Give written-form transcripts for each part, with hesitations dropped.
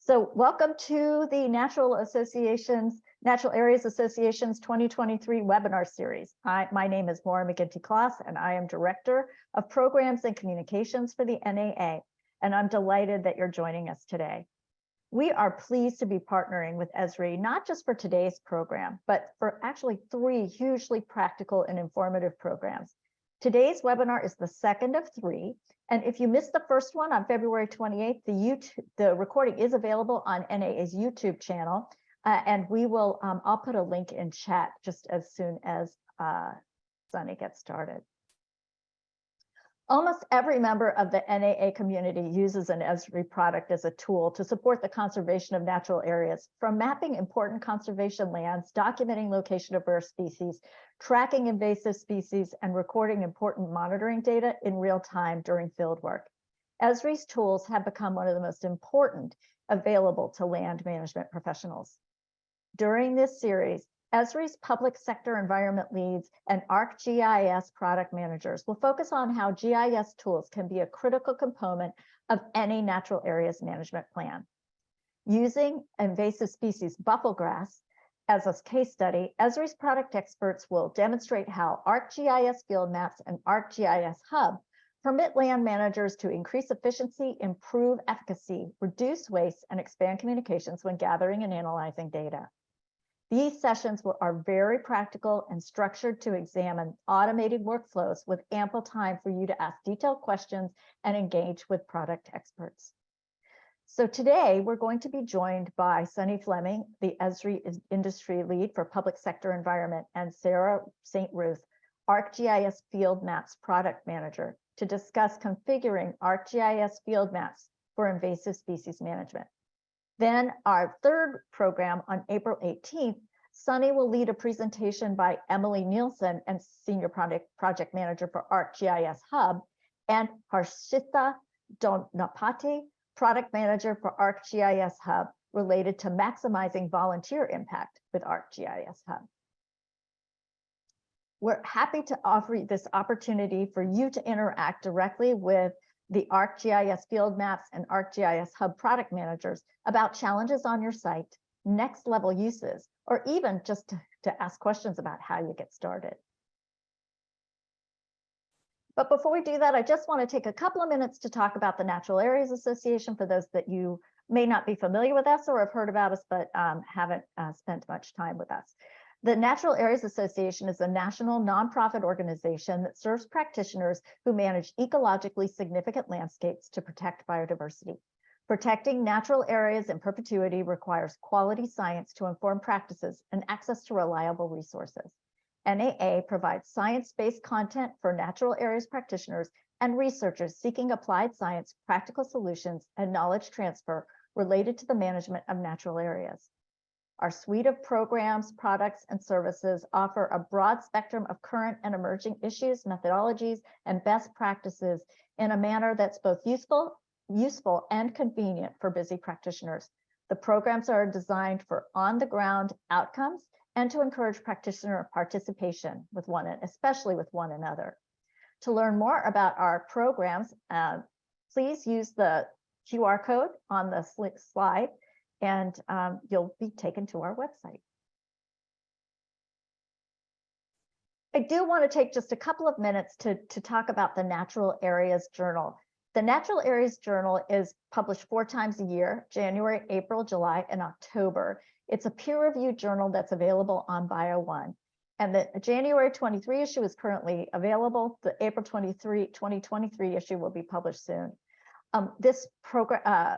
So welcome to the Natural Areas Association's 2023 webinar series. My name is Maura McGinty-Kloss, and I am Director of Programs and Communications for the NAA, and I'm delighted that you're joining us today. We are pleased to be partnering with Esri, not just for today's program, but for actually 3 hugely practical and informative programs. Today's webinar is the second of 3. And if you missed the first one on February 28th, the recording is available on NAA's YouTube channel. And we will, I'll put a link in chat just as soon as Sunny gets started. Almost every member of the NAA community uses an Esri product as a tool to support the conservation of natural areas, from mapping important conservation lands, documenting location of rare species, tracking invasive species, and recording important monitoring data in real time during field work. Esri's tools have become one of the most important available to land management professionals. During this series, Esri's public sector environment leads and ArcGIS product managers will focus on how GIS tools can be a critical component of any natural areas management plan. Using invasive species bufflegrass as a case study, Esri's product experts will demonstrate how ArcGIS Field Maps and ArcGIS Hub permit land managers to increase efficiency, improve efficacy, reduce waste, and expand communications when gathering and analyzing data. These sessions are very practical and structured to examine automated workflows with ample time for you to ask detailed questions and engage with product experts. So today we're going to be joined by Sunny Fleming, the Esri industry lead for public sector environment, and Sarah Saint-Ruth, ArcGIS Field Maps product manager, to discuss configuring ArcGIS Field Maps for invasive species management. Then our third program on April 18th, Sunny will lead a presentation by Emily Nielsen, and Senior Project Manager for ArcGIS Hub, and Harshita Donapati, Product Manager for ArcGIS Hub, related to maximizing volunteer impact with ArcGIS Hub. We're happy to offer this opportunity for you to interact directly with the ArcGIS Field Maps and ArcGIS Hub product managers about challenges on your site, next level uses, or even just to ask questions about how you get started. But before we do that, I just want to take a couple of minutes to talk about the Natural Areas Association for those that you may not be familiar with us or have heard about us, but haven't spent much time with us. The Natural Areas Association is a national nonprofit organization that serves practitioners who manage ecologically significant landscapes to protect biodiversity. Protecting natural areas in perpetuity requires quality science to inform practices and access to reliable resources. NAA provides science-based content for natural areas practitioners and researchers seeking applied science, practical solutions, and knowledge transfer related to the management of natural areas. Our suite of programs, products, and services offer a broad spectrum of current and emerging issues, methodologies, and best practices in a manner that's both useful and convenient for busy practitioners. The programs are designed for on-the-ground outcomes and to encourage practitioner participation with especially with one another. To learn more about our programs, please use the QR code on the slide, and you'll be taken to our website. I do want to take just a couple of minutes to talk about the Natural Areas Journal. The Natural Areas Journal is published 4 times a year: January, April, July, and October. It's a peer-reviewed journal that's available on BioOne. And the January 23 issue is currently available. The April 2023 issue will be published soon. This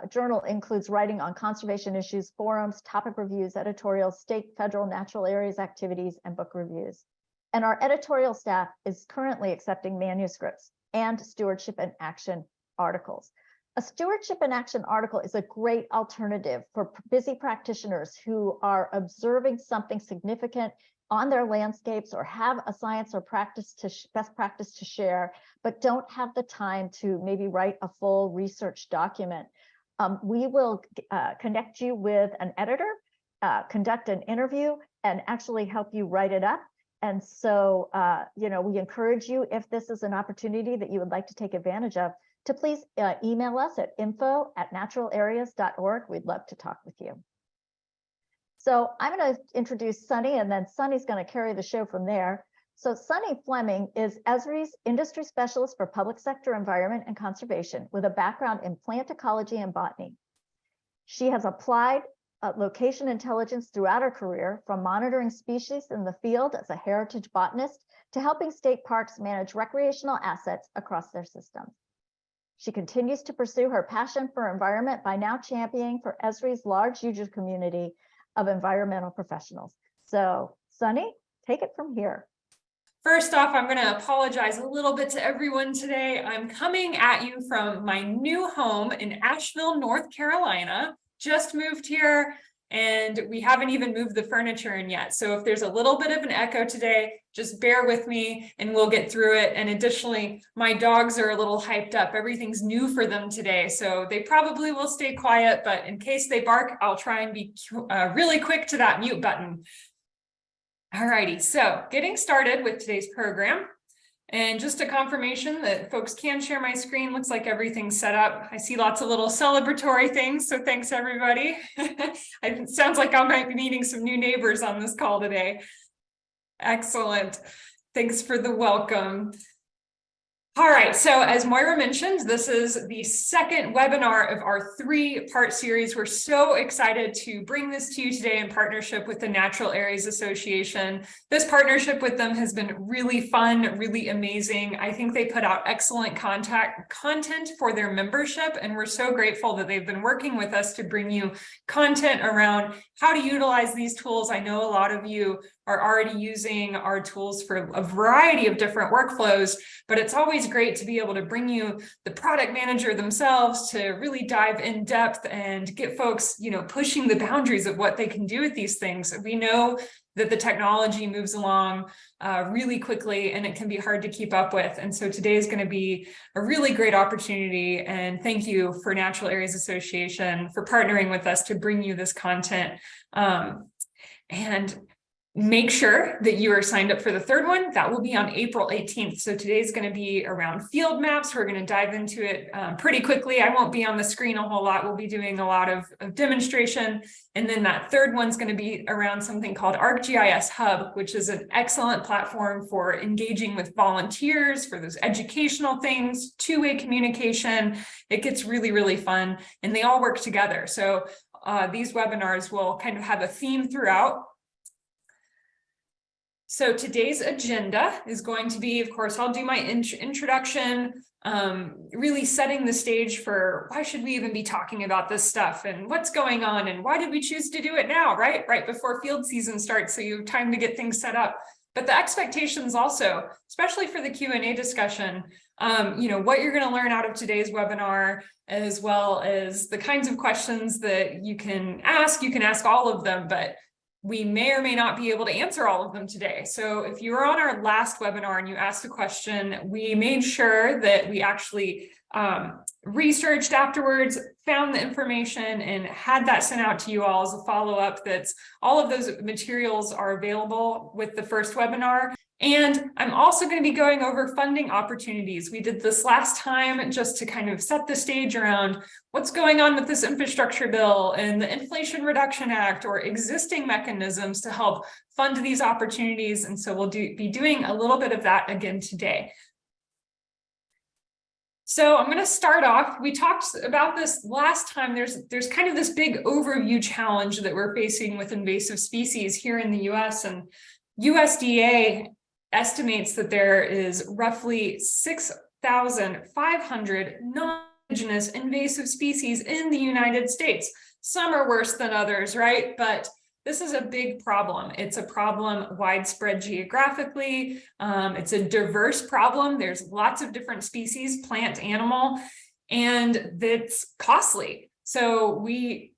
journal includes writing on conservation issues, forums, topic reviews, editorials, state, federal, natural areas activities, and book reviews. And our editorial staff is currently accepting manuscripts and stewardship and action articles. A stewardship and action article is a great alternative for busy practitioners who are observing something significant on their landscapes or have a science or best practice to share, but don't have the time to maybe write a full research document. We will connect you with an editor, conduct an interview, and actually help you write it up. And so, we encourage you, if this is an opportunity that you would like to take advantage of, to please email us at info@naturalareas.org. We'd love to talk with you. So I'm going to introduce Sunny, and then Sunny's going to carry the show from there. So Sunny Fleming is Esri's industry specialist for public sector environment and conservation with a background in plant ecology and botany. She has applied location intelligence throughout her career, from monitoring species in the field as a heritage botanist to helping state parks manage recreational assets across their systems. She continues to pursue her passion for environment by now championing for Esri's large user community of environmental professionals. So Sunny, take it from here. First off, I'm going to apologize a little bit to everyone today. I'm coming at you from my new home in Asheville, North Carolina. Just moved here, and we haven't even moved the furniture in yet. So if there's a little bit of an echo today, just bear with me and we'll get through it. And additionally, my dogs are a little hyped up. Everything's new for them today, so they probably will stay quiet, but in case they bark, I'll try and be really quick to that mute button. Alrighty, so getting started with today's program, and just a confirmation that folks can share my screen. Looks like everything's set up. I see lots of little celebratory things, so thanks everybody. It sounds like I might be meeting some new neighbors on this call today. Excellent, thanks for the welcome. All right, so as Moira mentioned, this is the second webinar of our 3-part series. We're so excited to bring this to you today in partnership with the Natural Areas Association. This partnership with them has been really fun, really amazing. I think they put out excellent content for their membership, and we're so grateful that they've been working with us to bring you content around how to utilize these tools. I know a lot of you are already using our tools for a variety of different workflows, but it's always great to be able to bring you the product manager themselves to really dive in depth and get folks, pushing the boundaries of what they can do with these things. We know that the technology moves along really quickly, and it can be hard to keep up with. And so today is going to be a really great opportunity. And thank you for Natural Areas Association for partnering with us to bring you this content. And make sure that you are signed up for the third one. That will be on April 18th. So today's going to be around field maps. We're going to dive into it pretty quickly. I won't be on the screen a whole lot. We'll be doing a lot of demonstration. And then that third one's going to be around something called ArcGIS Hub, which is an excellent platform for engaging with volunteers, for those educational things, two-way communication. It gets really, really fun, and they all work together. So these webinars will kind of have a theme throughout. So today's agenda is going to be, of course, I'll do my introduction, really setting the stage for why should we even be talking about this stuff and what's going on and why did we choose to do it now, right before field season starts, so you have time to get things set up. But the expectations also, especially for the Q&A discussion, what you're going to learn out of today's webinar, as well as the kinds of questions that you can ask all of them, but we may or may not be able to answer all of them today. So if you were on our last webinar and you asked a question, we made sure that we actually researched afterwards, found the information, and had that sent out to you all as a follow-up. That's all of those materials are available with the first webinar. And I'm also going to be going over funding opportunities. We did this last time just to kind of set the stage around what's going on with this infrastructure bill and the Inflation Reduction Act, or existing mechanisms to help fund these opportunities. And so we'll be doing a little bit of that again today. So I'm going to start off. We talked about this last time. There's kind of this big overview challenge that we're facing with invasive species here in the US, and USDA estimates that there is roughly 6,500 non-indigenous invasive species in the United States. Some are worse than others, right? But this is a big problem. It's a problem widespread geographically. It's a diverse problem. There's lots of different species, plant, animal, and that's costly. So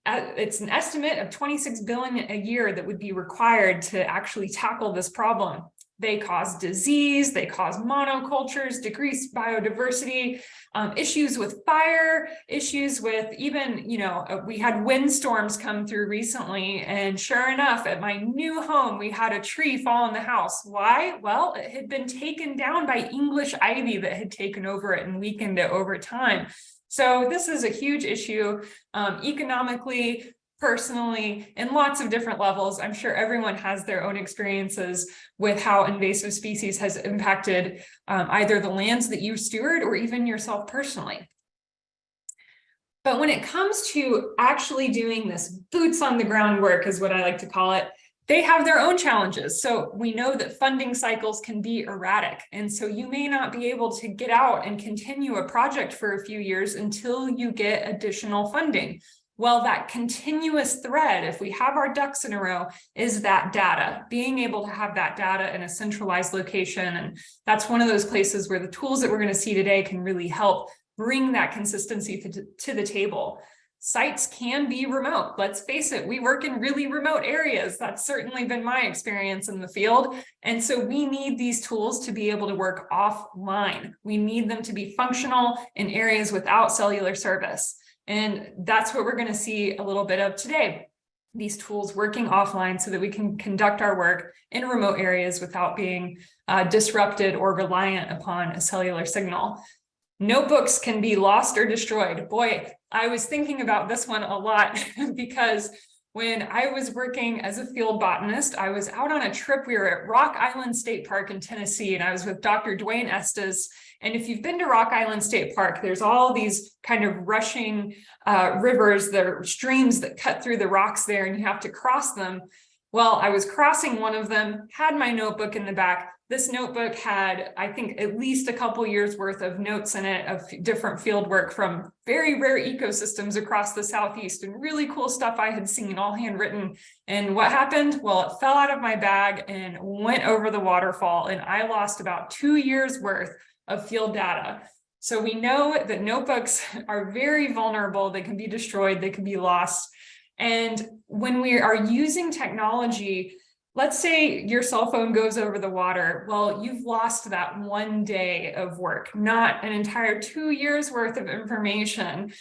it's an estimate of $26 billion a year that would be required to actually tackle this problem. They cause disease, they cause monocultures, decrease biodiversity, issues with fire, issues with even, we had windstorms come through recently, and sure enough, at my new home, we had a tree fall in the house. Why? Well, it had been taken down by English ivy that had taken over it and weakened it over time. So this is a huge issue, economically, personally, in lots of different levels. I'm sure everyone has their own experiences with how invasive species has impacted either the lands that you steward or even yourself personally. But when it comes to actually doing this boots on the ground work, is what I like to call it, they have their own challenges. So we know that funding cycles can be erratic. And so you may not be able to get out and continue a project for a few years until you get additional funding. Well, that continuous thread, if we have our ducks in a row, is that data, being able to have that data in a centralized location. And that's one of those places where the tools that we're going to see today can really help bring that consistency to the table. Sites can be remote. Let's face it, we work in really remote areas. That's certainly been my experience in the field. And so we need these tools to be able to work offline. We need them to be functional in areas without cellular service. And that's what we're going to see a little bit of today. These tools working offline so that we can conduct our work in remote areas without being disrupted or reliant upon a cellular signal. Notebooks can be lost or destroyed. Boy, I was thinking about this one a lot because when I was working as a field botanist, I was out on a trip. We were at Rock Island State Park in Tennessee, and I was with Dr. Dwayne Estes. And if you've been to Rock Island State Park, there's all these kind of rushing rivers, the streams that cut through the rocks there, and you have to cross them. Well, I was crossing one of them, had my notebook in the back. This notebook had, I think, at least a couple years worth of notes in it of different field work from very rare ecosystems across the Southeast and really cool stuff I had seen, all handwritten. And what happened? Well, it fell out of my bag and went over the waterfall, and I lost about 2 years worth of field data. So we know that notebooks are very vulnerable. They can be destroyed, they can be lost. And when we are using technology, let's say your cell phone goes over the water. Well, you've lost that 1 day of work, not an entire 2 years worth of information.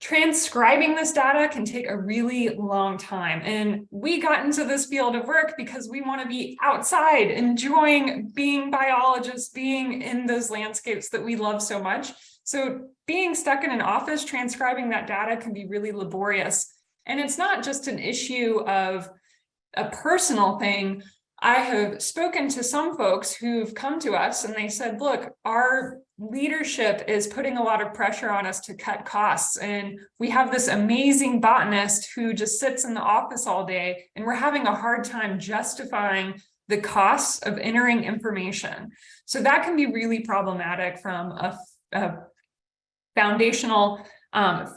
Transcribing this data can take a really long time. And we got into this field of work because we want to be outside, enjoying being biologists, being in those landscapes that we love so much. So being stuck in an office, transcribing that data can be really laborious. And it's not just an issue of a personal thing. I have spoken to some folks who've come to us and they said, look, our leadership is putting a lot of pressure on us to cut costs. And we have this amazing botanist who just sits in the office all day, and we're having a hard time justifying the costs of entering information. So that can be really problematic from a foundational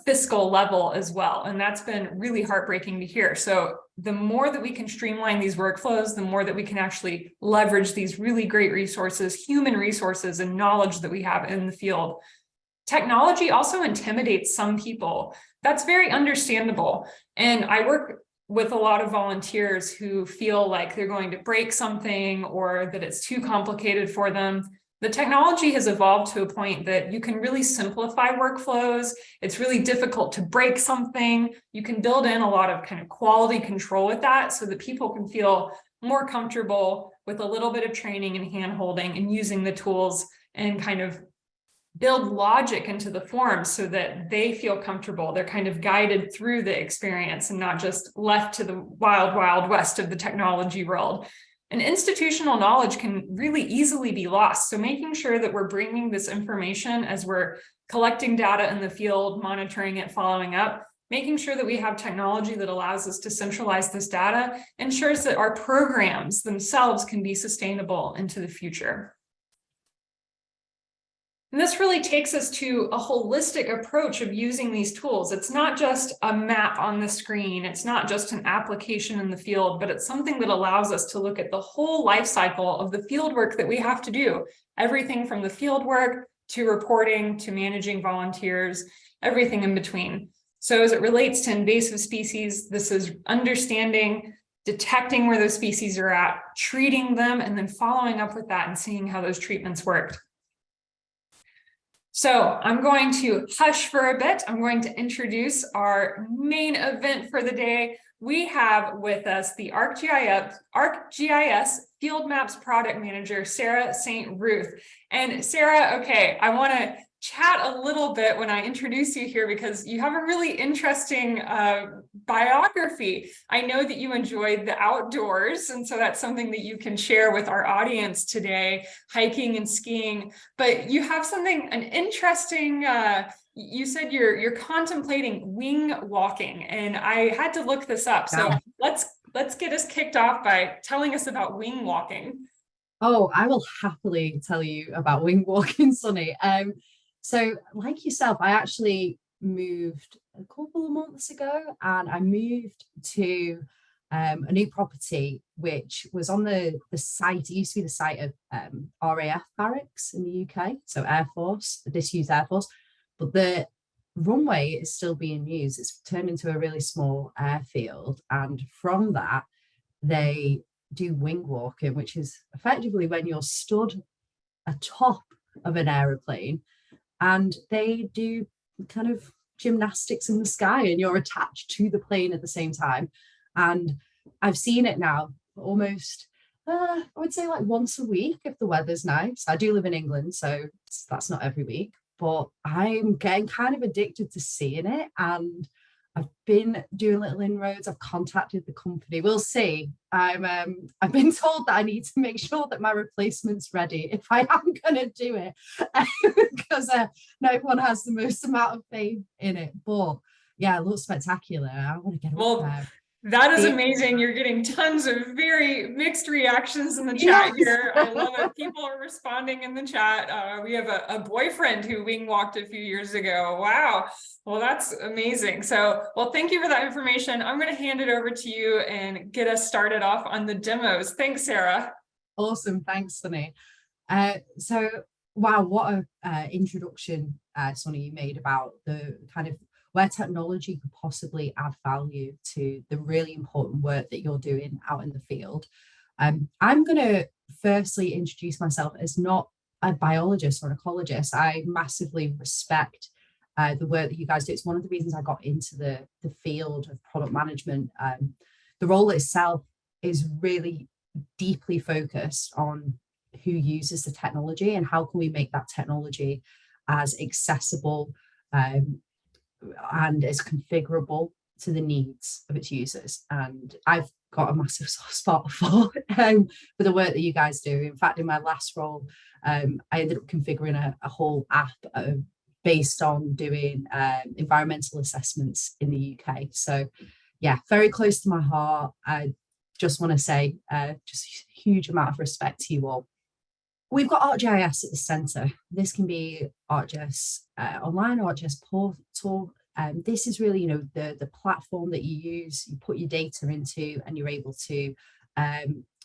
fiscal level as well. And that's been really heartbreaking to hear. So the more that we can streamline these workflows, the more that we can actually leverage these really great resources, human resources and knowledge that we have in the field. Technology also intimidates some people. That's very understandable. And I work with a lot of volunteers who feel like they're going to break something or that it's too complicated for them. The technology has evolved to a point that you can really simplify workflows. It's really difficult to break something. You can build in a lot of kind of quality control with that so that people can feel more comfortable with a little bit of training and hand-holding and using the tools and kind of build logic into the forms so that they feel comfortable. They're kind of guided through the experience and not just left to the wild, wild west of the technology world. And institutional knowledge can really easily be lost. So making sure that we're bringing this information as we're collecting data in the field, monitoring it, following up, making sure that we have technology that allows us to centralize this data ensures that our programs themselves can be sustainable into the future. And this really takes us to a holistic approach of using these tools. It's not just a map on the screen. It's not just an application in the field, but it's something that allows us to look at the whole life cycle of the field work that we have to do. Everything from the field work to reporting to managing volunteers, everything in between. So as it relates to invasive species, this is understanding detecting where those species are at, treating them, and then following up with that and seeing how those treatments worked. So I'm going to hush for a bit. I'm going to introduce our main event for the day. We have with us the ArcGIS Field Maps Product Manager, Sarah Saint-Ruth. And Sarah, okay, I want to chat a little bit when I introduce you here because you have a really interesting biography. I know that you enjoyed the outdoors, and so that's something that you can share with our audience today, hiking and skiing. But you have an interesting, you said you're contemplating wing walking, and I had to look this up. So let's get us kicked off by telling us about wing walking. Oh, I will happily tell you about wing walking, Sunny. So like yourself, I actually moved a couple of months ago, and I moved to a new property which was on the site. It used to be the site of RAF barracks in the UK, so Air Force, the disused Air Force, but the runway is still being used. It's turned into a really small airfield, and from that they do wing walking, which is effectively when you're stood atop of an aeroplane and they do kind of gymnastics in the sky and you're attached to the plane at the same time. And I've seen it now almost, I would say like once a week if the weather's nice. I do live in England, so that's not every week, but I'm getting kind of addicted to seeing it. And I've been doing little inroads. I've contacted the company. We'll see. I've been told that I need to make sure that my replacement's ready if I am going to do it, because not everyone has the most amount of faith in it. But yeah, it looks spectacular. I want to get up there. That is amazing. You're getting tons of very mixed reactions in the chat here. I love it. People are responding in the chat. We have a boyfriend who wing walked a few years ago. Wow. Well, that's amazing. So, well, thank you for that information. I'm going to hand it over to you and get us started off on the demos. Thanks, Sarah. Awesome. Thanks, Sunny. So, wow, what a introduction, Sunny, you made about the kind of where technology could possibly add value to the really important work that you're doing out in the field. I'm going to firstly introduce myself as not a biologist or an ecologist. I massively respect the work that you guys do. It's one of the reasons I got into the field of product management. The role itself is really deeply focused on who uses the technology and how can we make that technology as accessible and as configurable to the needs of its users. And I've got a massive soft spot for the work that you guys do. In fact, in my last role, I ended up configuring a whole app based on doing environmental assessments in the UK. So yeah, very close to my heart. I just want to say just a huge amount of respect to you all. We've got ArcGIS at the centre. This can be ArcGIS online, ArcGIS portal. This is really, the platform that you use, you put your data into, and you're able to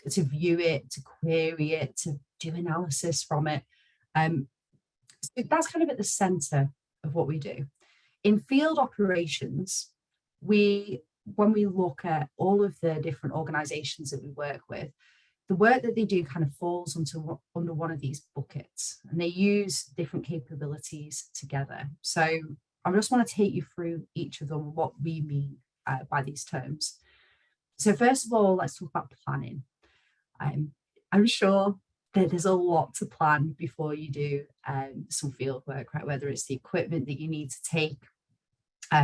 view it, to query it, to do analysis from it. So that's kind of at the centre of what we do. In field operations, when we look at all of the different organisations that we work with, the work that they do kind of falls under one of these buckets, and they use different capabilities together. So I just want to take you through each of them, what we mean by these terms. So first of all, let's talk about planning. I'm sure that there's a lot to plan before you do some field work, right? Whether it's the equipment that you need to take,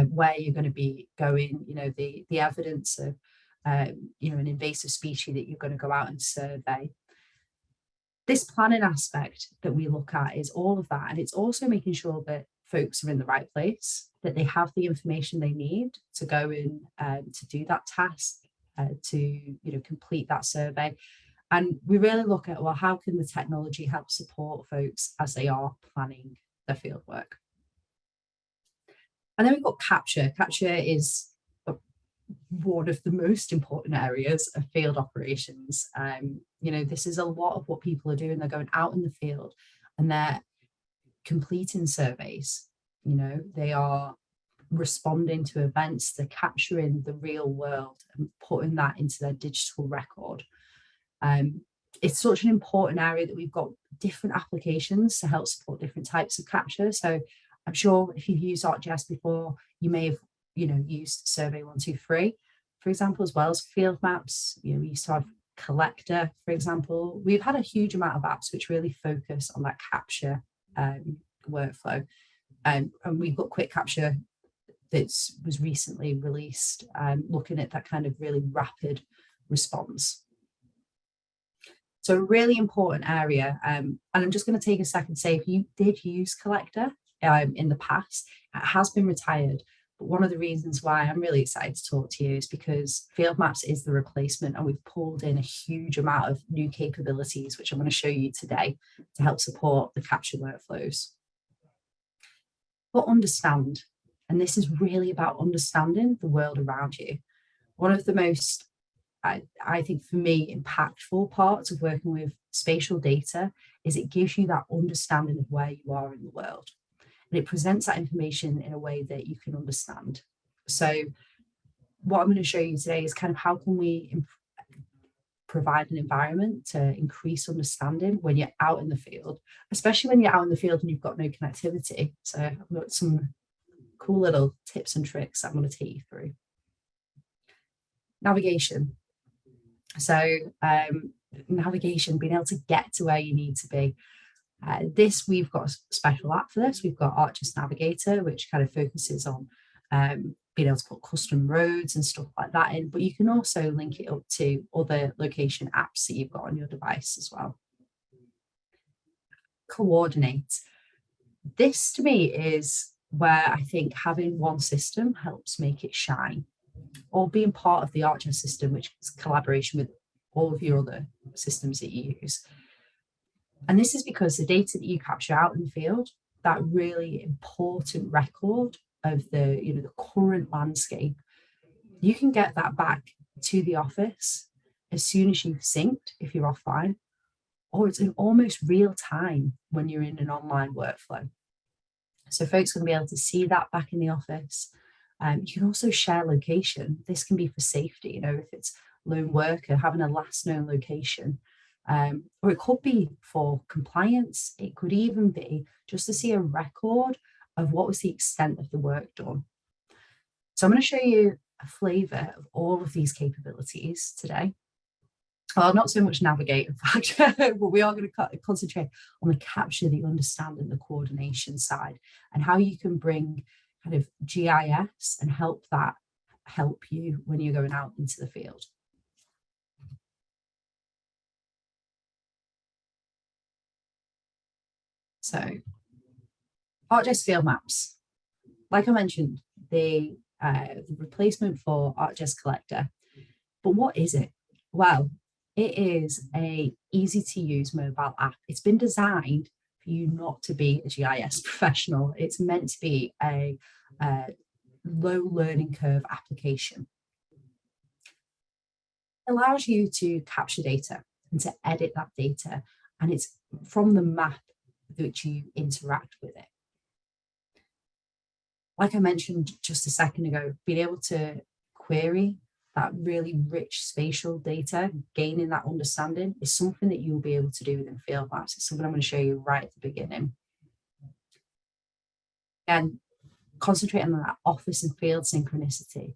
where you're going to be going, the evidence of an invasive species that you're going to go out and survey. This planning aspect that we look at is all of that, and it's also making sure that folks are in the right place, that they have the information they need to go in to do that task, to complete that survey. And we really look at, well, how can the technology help support folks as they are planning their field work? And then we've got capture. Capture is one of the most important areas of field operations. This is a lot of what people are doing. They're going out in the field and they're completing surveys. They are responding to events, they're capturing the real world and putting that into their digital record. It's such an important area that we've got different applications to help support different types of capture. So I'm sure if you've used ArcGIS before, you may have, used Survey 123, for example, as well as field maps. We used to have Collector, for example. We've had a huge amount of apps which really focus on that capture workflow. And we've got Quick Capture that was recently released, looking at that kind of really rapid response. So a really important area, and I'm just going to take a second to say, if you did use Collector in the past, it has been retired. But one of the reasons why I'm really excited to talk to you is because Field Maps is the replacement, and we've pulled in a huge amount of new capabilities, which I'm going to show you today to help support the capture workflows. But understand, and this is really about understanding the world around you. One of the most, I think for me, impactful parts of working with spatial data is it gives you that understanding of where you are in the world. And it presents that information in a way that you can understand. So what I'm going to show you today is kind of how can we provide an environment to increase understanding when you're out in the field, especially when you're out in the field and you've got no connectivity. So I've got some cool little tips and tricks I'm going to take you through. Navigation. So navigation, being able to get to where you need to be. We've got a special app for this. We've got ArcGIS Navigator, which kind of focuses on being able to put custom roads and stuff like that in, but you can also link it up to other location apps that you've got on your device as well. Coordinate. This to me is where I think having one system helps make it shine, or being part of the ArcGIS system, which is collaboration with all of your other systems that you use. And this is because the data that you capture out in the field, that really important record of the current landscape, you can get that back to the office as soon as you've synced if you're offline, or it's in almost real time when you're in an online workflow. So folks are going to be able to see that back in the office. You can also share location. This can be for safety, if it's lone worker, having a last known location. Or it could be for compliance. It could even be just to see a record of what was the extent of the work done. So I'm going to show you a flavour of all of these capabilities today. Well, not so much navigate, in fact, but we are going to concentrate on the capture, the understanding, the coordination side, and how you can bring kind of GIS and help you when you're going out into the field. So, ArcGIS Field Maps. Like I mentioned, the replacement for ArcGIS Collector. But what is it? Well, it is a easy-to-use mobile app. It's been designed for you not to be a GIS professional. It's meant to be a low learning curve application. It allows you to capture data and to edit that data, and it's from the map that you interact with it. Like I mentioned just a second ago, being able to query that really rich spatial data, gaining that understanding, is something that you'll be able to do within Field Maps. It's something I'm going to show you right at the beginning. Again, concentrating on that office and field synchronicity.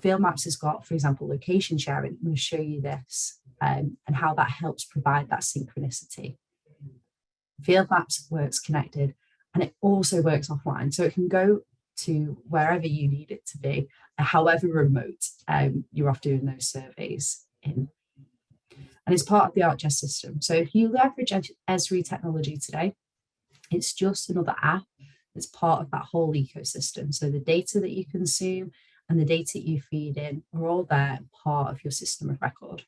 Field Maps has got, for example, location sharing. I'm going to show you this and how that helps provide that synchronicity. Field Maps works connected, and it also works offline. So it can go to wherever you need it to be, however remote you're off doing those surveys in. And it's part of the ArcGIS system. So if you leverage Esri technology today, it's just another app that's part of that whole ecosystem. So the data that you consume and the data you feed in are all there, part of your system of record.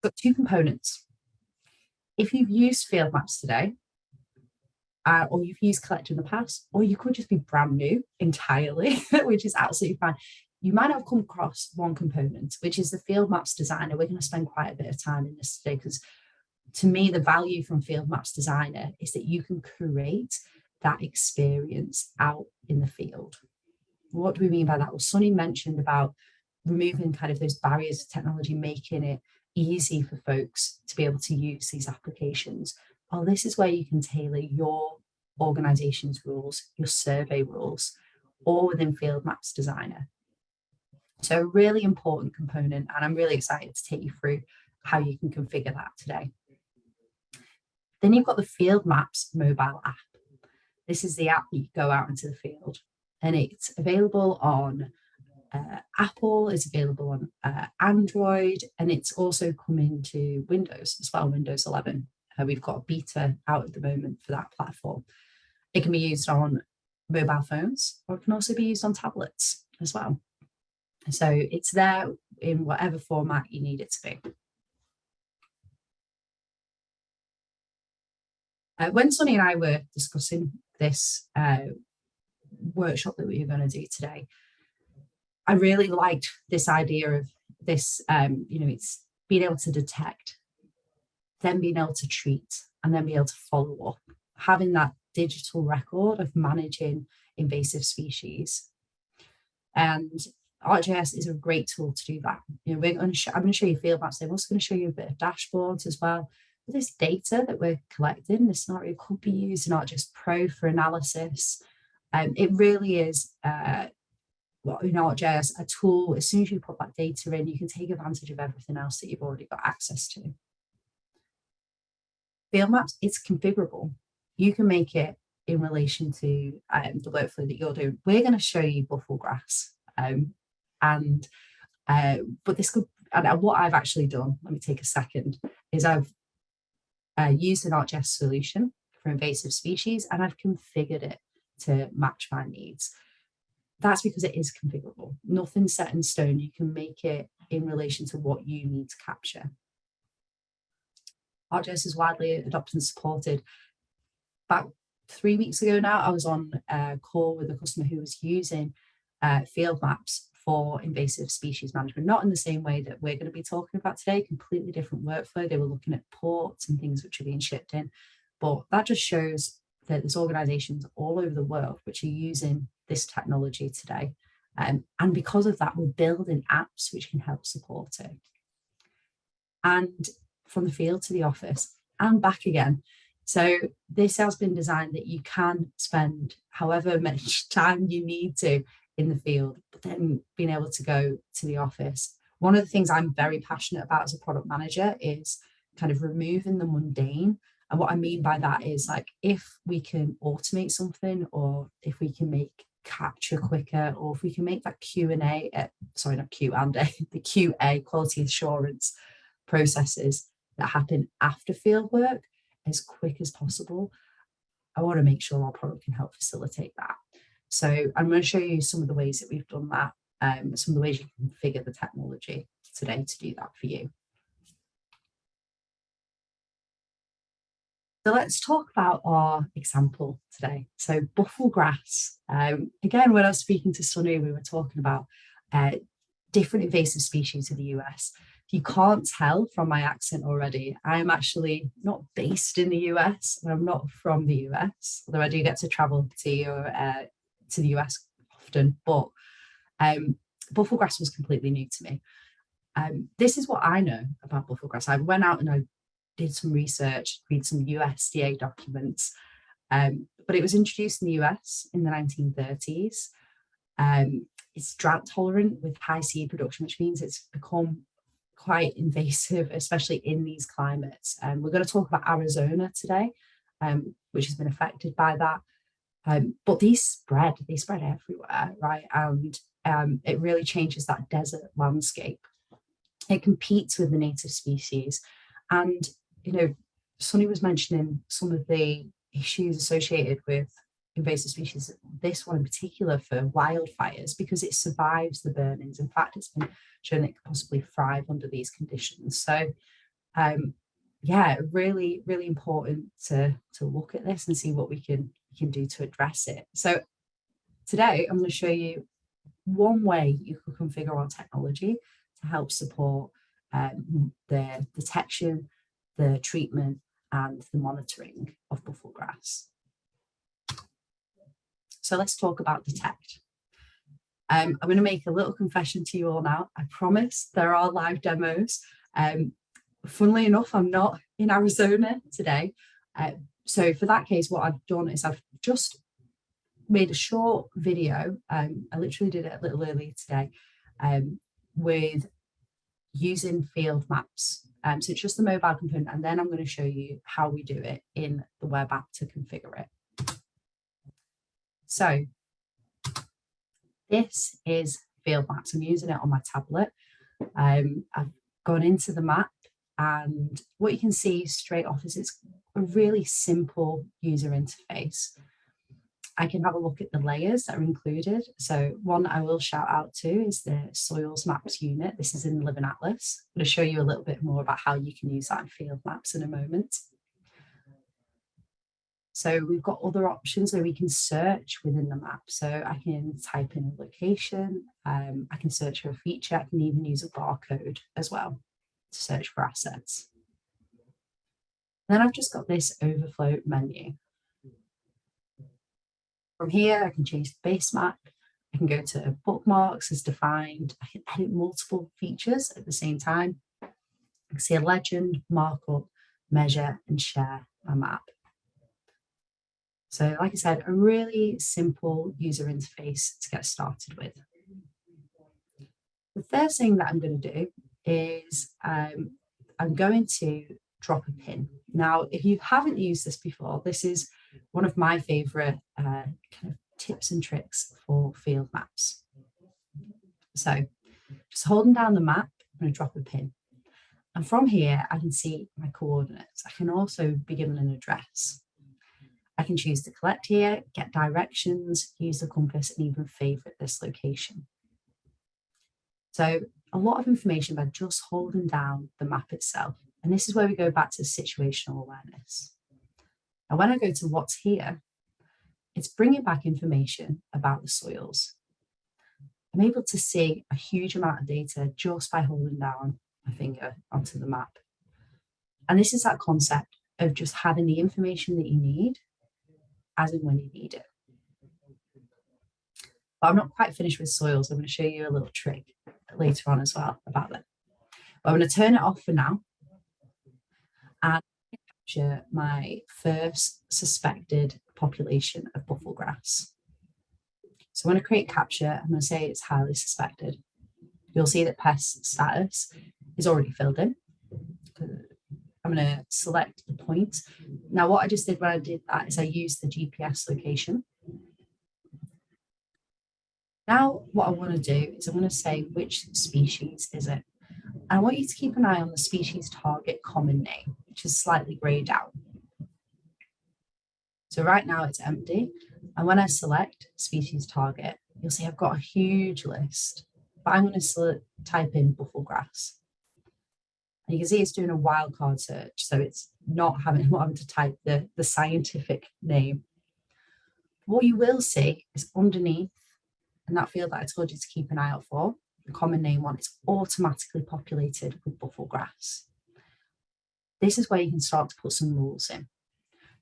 Got two components. If you've used Field Maps today, or you've used Collector in the past, or you could just be brand new entirely, which is absolutely fine, you might have come across one component, which is the Field Maps Designer. We're going to spend quite a bit of time in this today, because to me, the value from Field Maps Designer is that you can create that experience out in the field. What do we mean by that? Well, Sunny mentioned about removing kind of those barriers to technology, making it easy for folks to be able to use these applications. Well, this is where you can tailor your organization's rules, your survey rules, or within Field Maps Designer. So a really important component, and I'm really excited to take you through how you can configure that today. Then you've got the Field Maps mobile app. This is the app that you go out into the field, and it's available on Apple, it's available on Android, and it's also coming to Windows as well, Windows 11. We've got a beta out at the moment for that platform. It can be used on mobile phones, or it can also be used on tablets as well. So it's there in whatever format you need it to be. When Sunny and I were discussing this workshop that we were going to do today, I really liked this idea of this, it's being able to detect, then being able to treat, and then be able to follow up, having that digital record of managing invasive species. And ArcGIS is a great tool to do that. I'm going to show you field maps. I'm also going to show you a bit of dashboards as well. But this data that we're collecting, this scenario could be used in ArcGIS Pro for analysis. It really is, in ArcGIS, a tool. As soon as you put that data in, you can take advantage of everything else that you've already got access to. Field maps, it's configurable. You can make it in relation to the workflow that you're doing. We're going to show you buffel grass. But this could, and what I've actually done, let me take a second, is I've used an ArcGIS solution for invasive species, and I've configured it to match my needs. That's because it is configurable. Nothing's set in stone. You can make it in relation to what you need to capture. ArcGIS is widely adopted and supported. About 3 weeks ago now, I was on a call with a customer who was using field maps for invasive species management, not in the same way that we're going to be talking about today, completely different workflow. They were looking at ports and things which are being shipped in, but that just shows that there's organizations all over the world which are using this technology today. And because of that, we're building apps which can help support it. And from the field to the office and back again. So this has been designed that you can spend however much time you need to in the field, but then being able to go to the office. One of the things I'm very passionate about as a product manager is kind of removing the mundane. And what I mean by that is, like, if we can automate something, or if we can make capture quicker, or if we can make that Q&A, the QA, quality assurance processes that happen after field work as quick as possible, I want to make sure our product can help facilitate that. So I'm going to show you some of the ways that we've done that, some of the ways you can configure the technology today to do that for you. So let's talk about our example today. So buffel grass. Again, when I was speaking to Sunny, we were talking about different invasive species in the US. If you can't tell from my accent already, I am actually not based in the US, and I'm not from the US, although I do get to travel to the US often, but buffel grass was completely new to me. This is what I know about buffel grass. I went out and I did some research, read some USDA documents, but it was introduced in the US in the 1930s. It's drought tolerant with high seed production, which means it's become quite invasive, especially in these climates. We're going to talk about Arizona today, which has been affected by that. But they spread everywhere, right? And it really changes that desert landscape. It competes with the native species. And, Sunny was mentioning some of the issues associated with invasive species, this one in particular for wildfires, because it survives the burnings. In fact, it's been shown it can possibly thrive under these conditions. So really, really important to look at this and see what we can do to address it. So today I'm going to show you one way you can configure our technology to help support the detection, the treatment, and the monitoring of buffel grass. So let's talk about detect. I'm going to make a little confession to you all now. I promise there are live demos. Funnily enough, I'm not in Arizona today. So for that case, what I've done is I've just made a short video. I literally did it a little earlier today with using field maps. So it's just the mobile component, and then I'm going to show you how we do it in the web app to configure it. So this is field maps. I'm using it on my tablet. I've gone into the map, and what you can see straight off is it's a really simple user interface. I can have a look at the layers that are included. So one I will shout out to is the soils maps unit. This is in the Living Atlas. I'm going to show you a little bit more about how you can use that in field maps in a moment. So we've got other options where we can search within the map. So I can type in a location, I can search for a feature, I can even use a barcode as well to search for assets. Then I've just got this overflow menu. From here, I can change the base map. I can go to bookmarks as defined. I can edit multiple features at the same time. I can see a legend, markup, measure, and share my map. So like I said, a really simple user interface to get started with. The first thing that I'm going to do is I'm going to drop a pin. Now, if you haven't used this before, this is one of my favorite kind of tips and tricks for field maps. So just holding down the map, I'm going to drop a pin. And from here, I can see my coordinates. I can also be given an address. I can choose to collect here, get directions, use the compass, and even favorite this location. So a lot of information by just holding down the map itself. And this is where we go back to situational awareness. And when I go to what's here, it's bringing back information about the soils. I'm able to see a huge amount of data just by holding down my finger onto the map. And this is that concept of just having the information that you need as and when you need it. But I'm not quite finished with soils. I'm going to show you a little trick later on as well about that. But I'm going to turn it off for now and capture my first suspected population of bufflegrass. So when I create capture, I'm going to say it's highly suspected. You'll see that pest status is already filled in. I'm going to select the point. Now, what I just did when I did that is I used the GPS location. Now, what I want to do is I want to say which species is it. And I want you to keep an eye on the species target common name, which is slightly grayed out. So right now it's empty. And when I select species target, you'll see I've got a huge list, but I'm going to type in bufflegrass. And you can see it's doing a wildcard search. So it's not having to type the scientific name. What you will see is underneath, and that field that I told you to keep an eye out for, the common name one, it's automatically populated with bufflegrass. This is where you can start to put some rules in.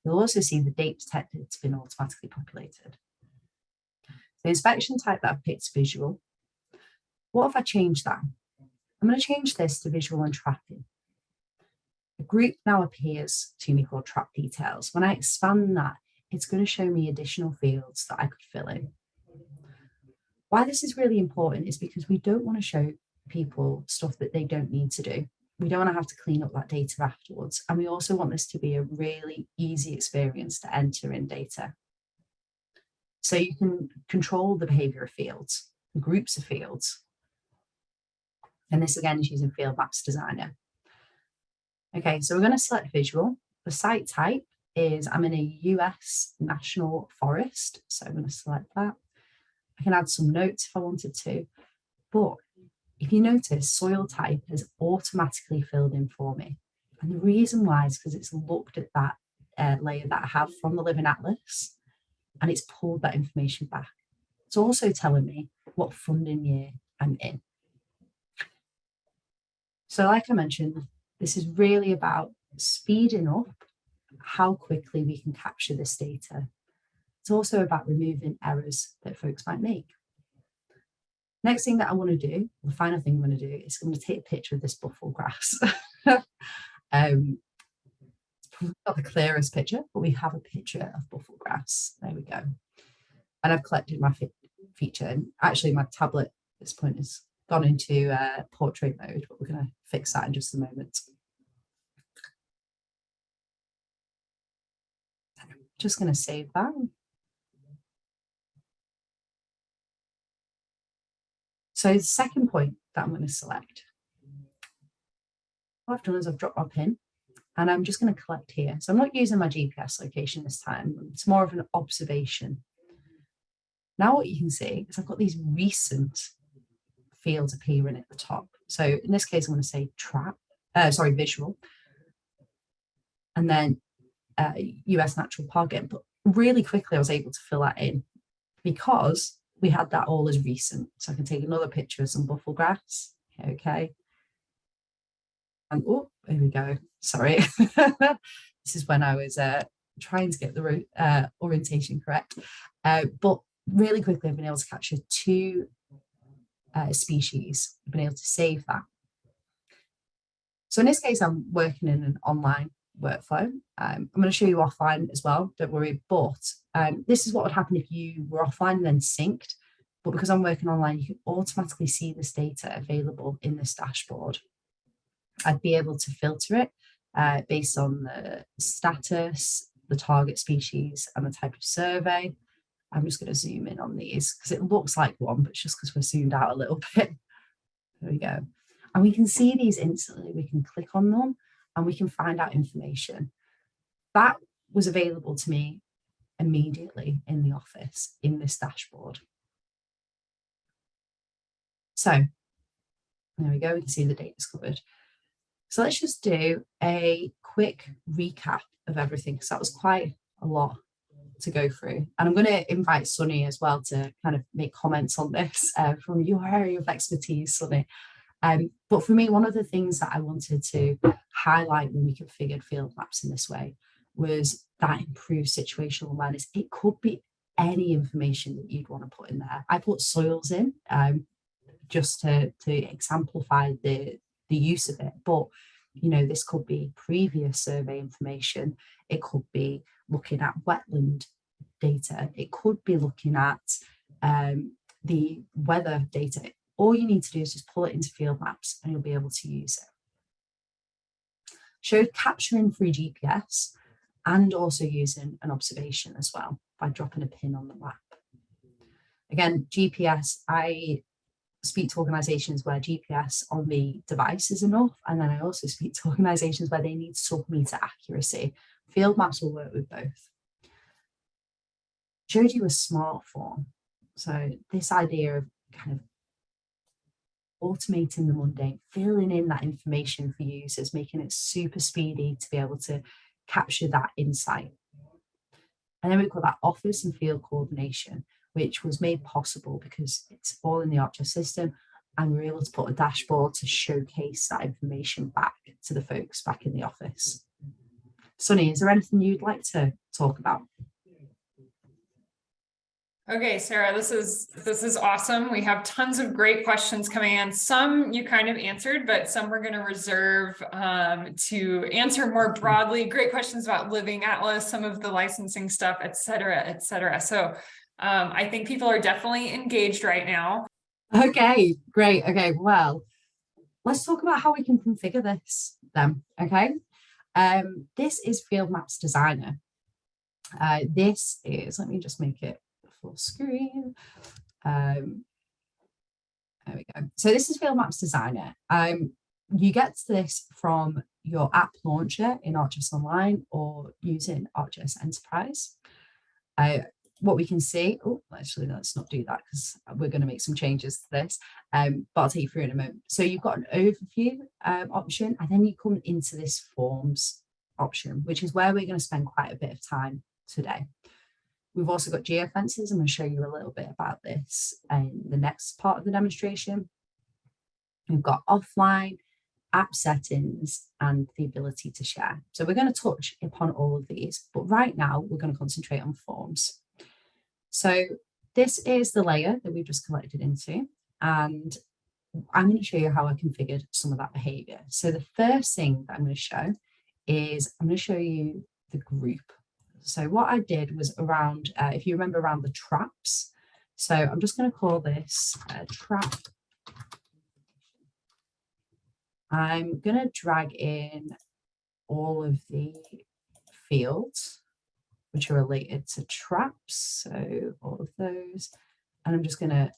You'll also see the date detected has been automatically populated. The inspection type that I've picked is visual. What if I change that? I'm going to change this to visual and tracking. A group now appears to me called track details. When I expand that, it's going to show me additional fields that I could fill in. Why this is really important is because we don't want to show people stuff that they don't need to do. We don't want to have to clean up that data afterwards. And we also want this to be a really easy experience to enter in data. So you can control the behavior of fields, groups of fields. And this again is using Field Maps Designer. Okay, so we're going to select visual. The site type is I'm in a US national forest. So I'm going to select that. I can add some notes if I wanted to, but if you notice, soil type has automatically filled in for me. And the reason why is because it's looked at that layer that I have from the Living Atlas, and it's pulled that information back. It's also telling me what funding year I'm in. So like I mentioned, this is really about speeding up how quickly we can capture this data. it's also about removing errors that folks might make. Next thing that I want to do, the final thing I'm going to do, is I'm going to take a picture of this buffalo grass. It's probably not the clearest picture, but we have a picture of buffalo grass. There we go. And I've collected my feature. And actually, my tablet at this point has gone into portrait mode, but we're going to fix that in just a moment. I'm just going to save that. So the second point that I'm going to select, what I've done is I've dropped my pin and I'm just going to collect here. So I'm not using my GPS location this time. It's more of an observation. Now what you can see is I've got these recent fields appearing at the top. So in this case, I'm going to say visual. And then US Natural Park again. But really quickly, I was able to fill that in because we had that all as recent. So I can take another picture of some buffalo grass. Okay. And oh, here we go. Sorry. This is when I was trying to get the orientation correct. But really quickly, I've been able to capture 2 species. I've been able to save that. So in this case, I'm working in an online workflow. I'm going to show you offline as well, don't worry. But this is what would happen if you were offline and then synced. But because I'm working online, you can automatically see this data available in this dashboard. I'd be able to filter it based on the status, the target species, and the type of survey. I'm just going to zoom in on these because it looks like one, but it's just because we're zoomed out a little bit. There we go. And we can see these instantly. We can click on them and we can find out information. That was available to me immediately in the office in this dashboard. So there we go. We can see the data's covered. So let's just do a quick recap of everything because that was quite a lot to go through. And I'm going to invite Sunny as well to kind of make comments on this from your area of expertise, Sunny. But for me, one of the things that I wanted to highlight when we configured field maps in this way was that improved situational awareness. It could be any information that you'd want to put in there. I put soils in just to exemplify the use of it. But, you know, this could be previous survey information. It could be looking at wetland data. It could be looking at the weather data. All you need to do is just pull it into field maps and you'll be able to use it. Showed capturing through GPS and also using an observation as well by dropping a pin on the map. Again, GPS, I speak to organisations where GPS on the device is enough, and then I also speak to organisations where they need sub-meter accuracy. Field maps will work with both. Showed you a smart form. So this idea of kind of automating the mundane, filling in that information for users, making it super speedy to be able to capture that insight. And then we've got that office and field coordination, which was made possible because it's all in the ArcGIS system, and we're able to put a dashboard to showcase that information back to the folks back in the office. Sunny, is there anything you'd like to talk about? Okay, Sarah, this is awesome. We have tons of great questions coming in. Some you kind of answered, but some we're going to reserve to answer more broadly. Great questions about Living Atlas, some of the licensing stuff, et cetera, et cetera. So I think people are definitely engaged right now. Okay, great. Okay, well, let's talk about how we can configure this then. Okay, this is Field Maps Designer. This is, let me just make it full screen. There we go. So this is Field Maps Designer. You get this from your app launcher in ArcGIS Online or using ArcGIS Enterprise. What we can see, oh, actually, let's not do that because we're going to make some changes to this, but I'll take you through in a moment. So you've got an overview option, and then you come into this forms option, which is where we're going to spend quite a bit of time today. We've also got geofences. I'm going to show you a little bit about this in the next part of the demonstration. We've got offline, app settings, and the ability to share. So we're going to touch upon all of these, but right now we're going to concentrate on forms. So this is the layer that we've just collected into, and I'm going to show you how I configured some of that behavior. So the first thing that I'm going to show is I'm going to show you the group. So what I did was around, if you remember, around the traps. So I'm just going to call this trap. I'm going to drag in all of the fields which are related to traps. So all of those, and I'm just going to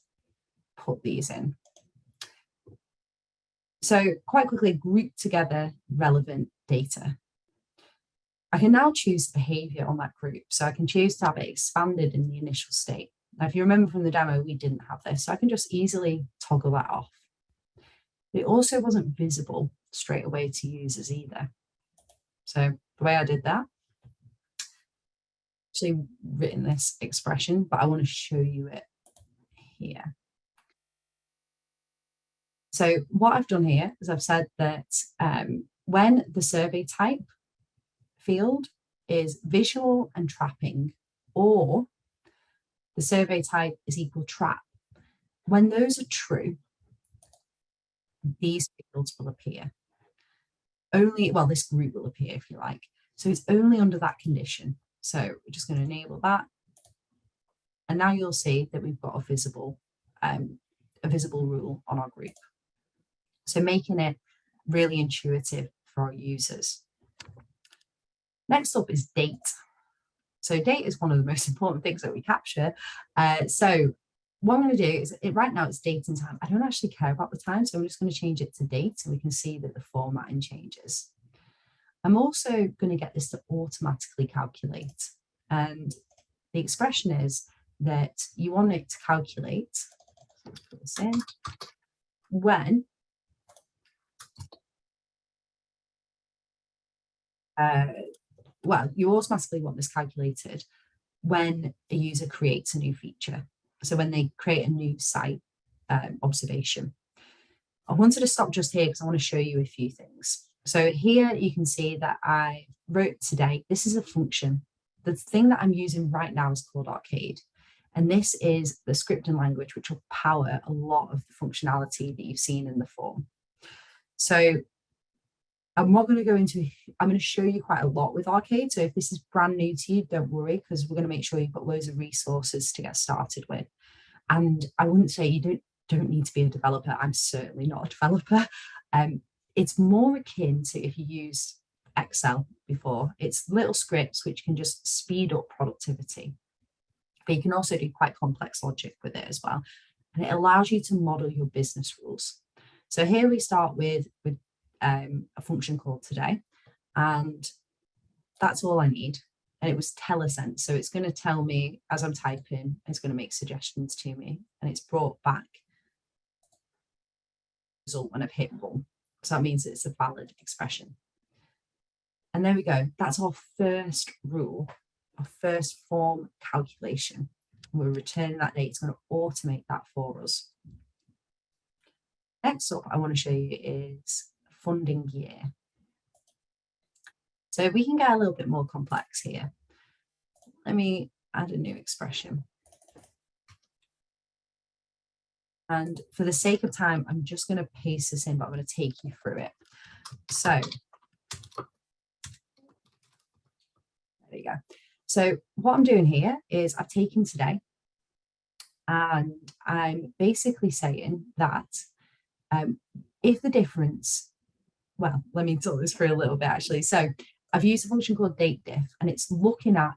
put these in. So quite quickly, group together relevant data. I can now choose behavior on that group. So I can choose to have it expanded in the initial state. Now, if you remember from the demo, we didn't have this, so I can just easily toggle that off. It also wasn't visible straight away to users either. So the way I did that, actually written this expression, but I want to show you it here. So what I've done here is I've said that when the survey type field is visual and trapping, or the survey type is equal trap, when those are true, these fields will appear. Only, well, this group will appear if you like. So it's only under that condition. So we're just going to enable that. And now you'll see that we've got a visible rule on our group. So making it really intuitive for our users. Next up is date. So date is one of the most important things that we capture. So what I'm going to do is, right now it's date and time. I don't actually care about the time, so I'm just going to change it to date, and we can see that the formatting changes. I'm also going to get this to automatically calculate. And the expression is that you want it to calculate, so let's put this in, when well, you automatically want this calculated when a user creates a new feature. So when they create a new site observation. I wanted to stop just here because I want to show you a few things. So here you can see that I wrote today, this is a function. The thing that I'm using right now is called Arcade. And this is the scripting language which will power a lot of the functionality that you've seen in the form. So I'm not going to go into, I'm going to show you quite a lot with Arcade. So if this is brand new to you, don't worry, because we're going to make sure you've got loads of resources to get started with. And I wouldn't say you don't need to be a developer. I'm certainly not a developer. It's more akin to if you use Excel before. It's little scripts which can just speed up productivity. But you can also do quite complex logic with it as well. And it allows you to model your business rules. So here we start with a function called today, and that's all I need. And it was telesent, so it's going to tell me as I'm typing, it's going to make suggestions to me, and it's brought back result when I've hit run. So that means it's a valid expression. And there we go. That's our first rule, our first form calculation. We're returning that date. It's going to automate that for us. Next up, I want to show you is funding year. So we can get a little bit more complex here. Let me add a new expression. And for the sake of time, I'm just going to paste this in, but I'm going to take you through it. So there you go. So what I'm doing here is I've taken today, and I'm basically saying that if the difference, well, let me talk this through a little bit actually. So I've used a function called dateDiff, and it's looking at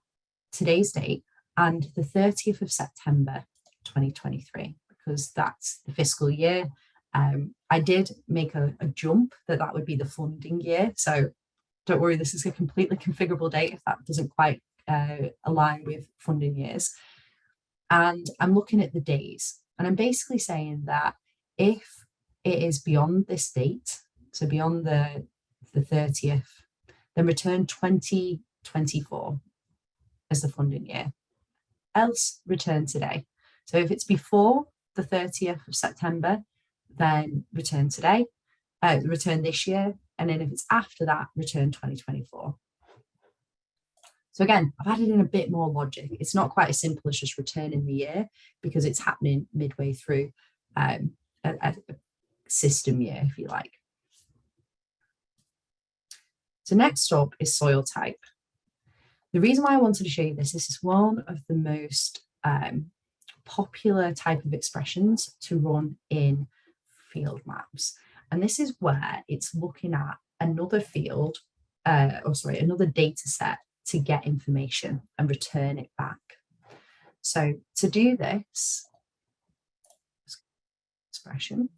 today's date and the 30th of September 2023, because that's the fiscal year. I did make a jump that would be the funding year. So don't worry, this is a completely configurable date if that doesn't quite align with funding years. And I'm looking at the days, and I'm basically saying that if it is beyond this date, so beyond the 30th, then return 2024 as the funding year. Else return today. So if it's before the 30th of September, then return today, return this year. And then if it's after that, return 2024. So again, I've added in a bit more logic. It's not quite as simple as just returning the year because it's happening midway through a system year, if you like. So next up is soil type. The reason why I wanted to show you this is one of the most popular type of expressions to run in field maps. And this is where it's looking at another field, another data set to get information and return it back. So to do this expression,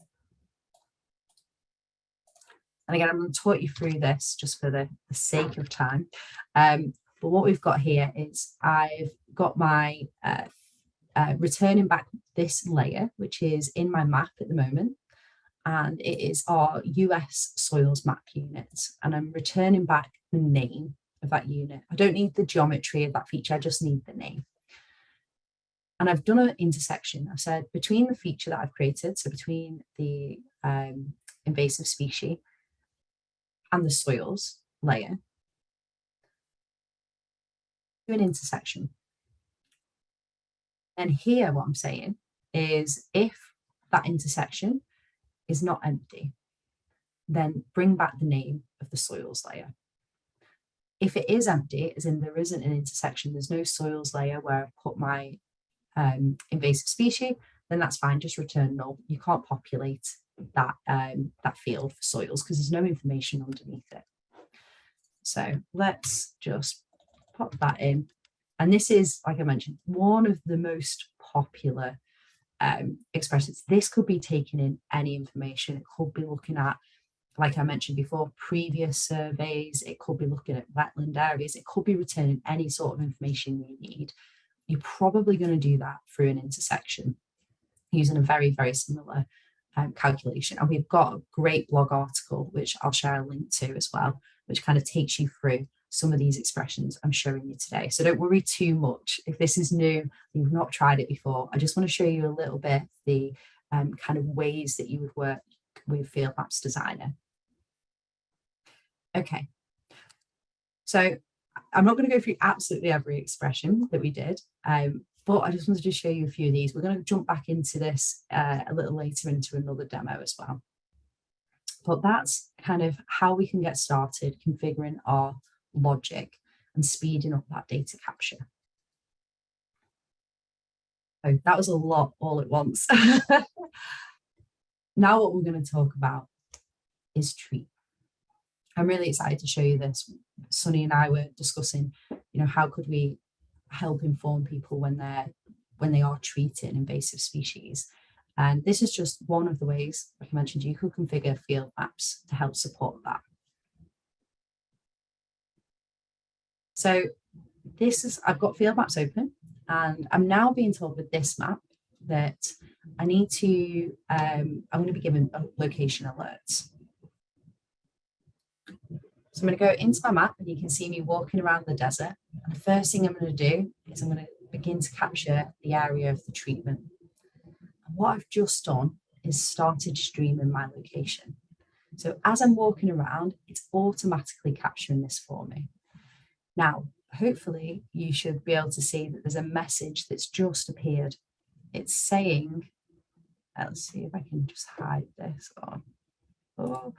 and again, I'm going to talk you through this just for the sake of time. But what we've got here is I've got my returning back this layer, which is in my map at the moment. And it is our US soils map unit. And I'm returning back the name of that unit. I don't need the geometry of that feature, I just need the name. And I've done an intersection. I've said between the feature that I've created, so between the invasive species and the soils layer, do an intersection. And here what I'm saying is if that intersection is not empty, then bring back the name of the soils layer. If it is empty, as in there isn't an intersection, there's no soils layer where I've put my invasive species, then that's fine, just return null. You can't populate that, that field for soils because there's no information underneath it. So let's just pop that in. And this is, like I mentioned, one of the most popular expressions. This could be taking in any information. It could be looking at, like I mentioned before, previous surveys. It could be looking at wetland areas. It could be returning any sort of information you need. You're probably going to do that through an intersection using a very, very similar calculation. And we've got a great blog article, which I'll share a link to as well, which kind of takes you through some of these expressions I'm showing you today. So don't worry too much. If this is new, you've not tried it before, I just want to show you a little bit the kind of ways that you would work with Field Maps Designer. Okay, so I'm not going to go through absolutely every expression that we did, but I just wanted to show you a few of these. We're going to jump back into this a little later into another demo as well. But that's kind of how we can get started configuring our logic and speeding up that data capture. So that was a lot all at once. Now what we're going to talk about is treat. I'm really excited to show you this. Sunny and I were discussing, how could we help inform people when they are treating invasive species. And this is just one of the ways, like I mentioned, you could configure field maps to help support that. So I've got field maps open, and I'm now being told with this map that I need to, I'm going to be given location alerts. So I'm going to go into my map and you can see me walking around the desert. And the first thing I'm going to do is I'm going to begin to capture the area of the treatment. And what I've just done is started streaming my location. So as I'm walking around, it's automatically capturing this for me. Now, hopefully you should be able to see that there's a message that's just appeared. It's saying, let's see if I can just hide this. Oh,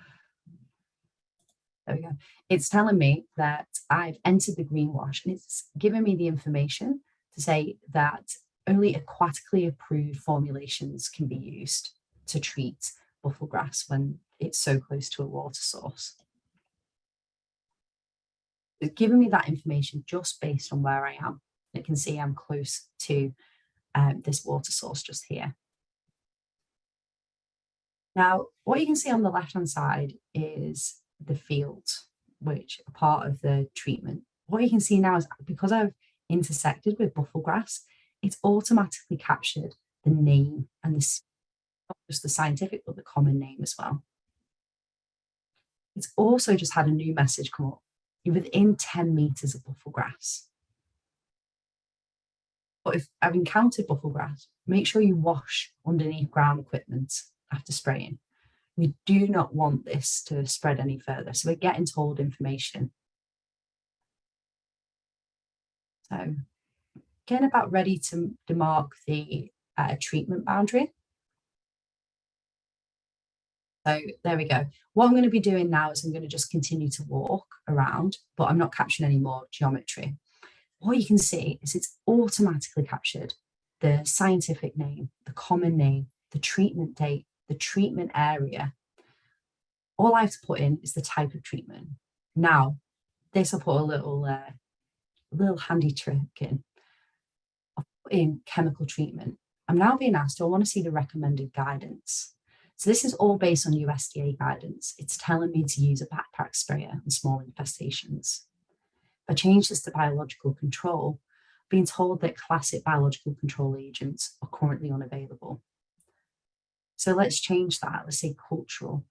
there we go. It's telling me that I've entered the greenwash, and it's giving me the information to say that only aquatically approved formulations can be used to treat buffel grass when it's so close to a water source. It's giving me that information just based on where I am. You can see I'm close to this water source just here. Now, what you can see on the left-hand side is the field, which are part of the treatment. What you can see now is because I've intersected with buffel grass, it's automatically captured the name and not just the scientific, but the common name as well. It's also just had a new message come up. You're within 10 meters of buffel grass. But if I've encountered buffel grass, make sure you wash underneath ground equipment after spraying. We do not want this to spread any further. So we're getting told information. So getting about ready to demark the treatment boundary. So there we go. What I'm going to be doing now is I'm going to just continue to walk around, but I'm not capturing any more geometry. What you can see is it's automatically captured the scientific name, the common name, the treatment date, the treatment area. All I have to put in is the type of treatment. Now, this I'll put a little handy trick in. I'll put in chemical treatment. I'm now being asked, do I want to see the recommended guidance? So this is all based on USDA guidance. It's telling me to use a backpack sprayer on small infestations. If I change this to biological control, I'm being told that classic biological control agents are currently unavailable. So let's change that. Let's say cultural.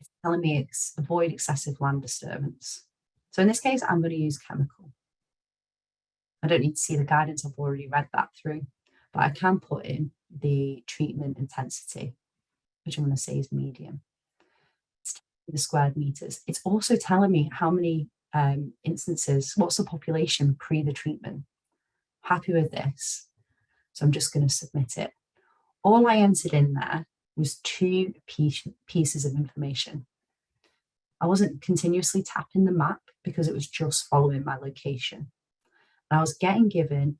It's telling me avoid excessive land disturbance. So in this case, I'm going to use chemical. I don't need to see the guidance. I've already read that through, but I can put in the treatment intensity, which I'm going to say is medium. It's the squared meters. It's also telling me how many instances, what's the population pre the treatment. Happy with this. So I'm just going to submit it. All I entered in there was 2 pieces of information. I wasn't continuously tapping the map because it was just following my location. And I was getting given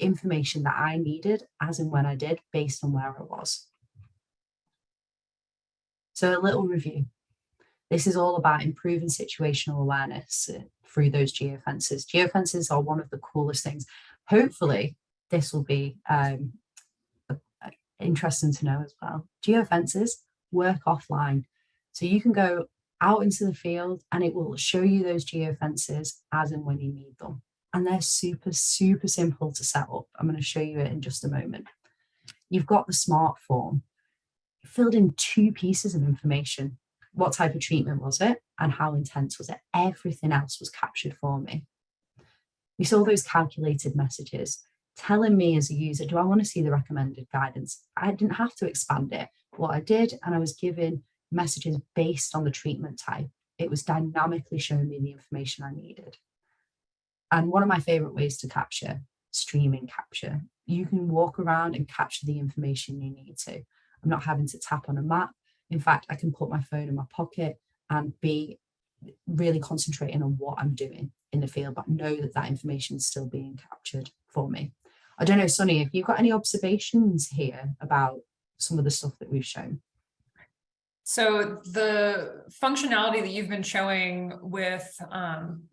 information that I needed as and when I did based on where I was. So a little review. This is all about improving situational awareness through those geofences. Geofences are one of the coolest things. Hopefully, this will be interesting to know as well. Geofences work offline. So you can go out into the field and it will show you those geofences as and when you need them. And they're super, super simple to set up. I'm going to show you it in just a moment. You've got the smart form. You filled in 2 pieces of information. What type of treatment was it and how intense was it? Everything else was captured for me. We saw those calculated messages telling me as a user, do I want to see the recommended guidance? I didn't have to expand it. What I did, and I was given messages based on the treatment type. It was dynamically showing me the information I needed. And one of my favorite ways to capture, streaming capture. You can walk around and capture the information you need to. I'm not having to tap on a map. In fact, I can put my phone in my pocket and be really concentrating on what I'm doing in the field, but know that that information is still being captured for me. I don't know, Sunny, if you've got any observations here about some of the stuff that we've shown. So the functionality that you've been showing with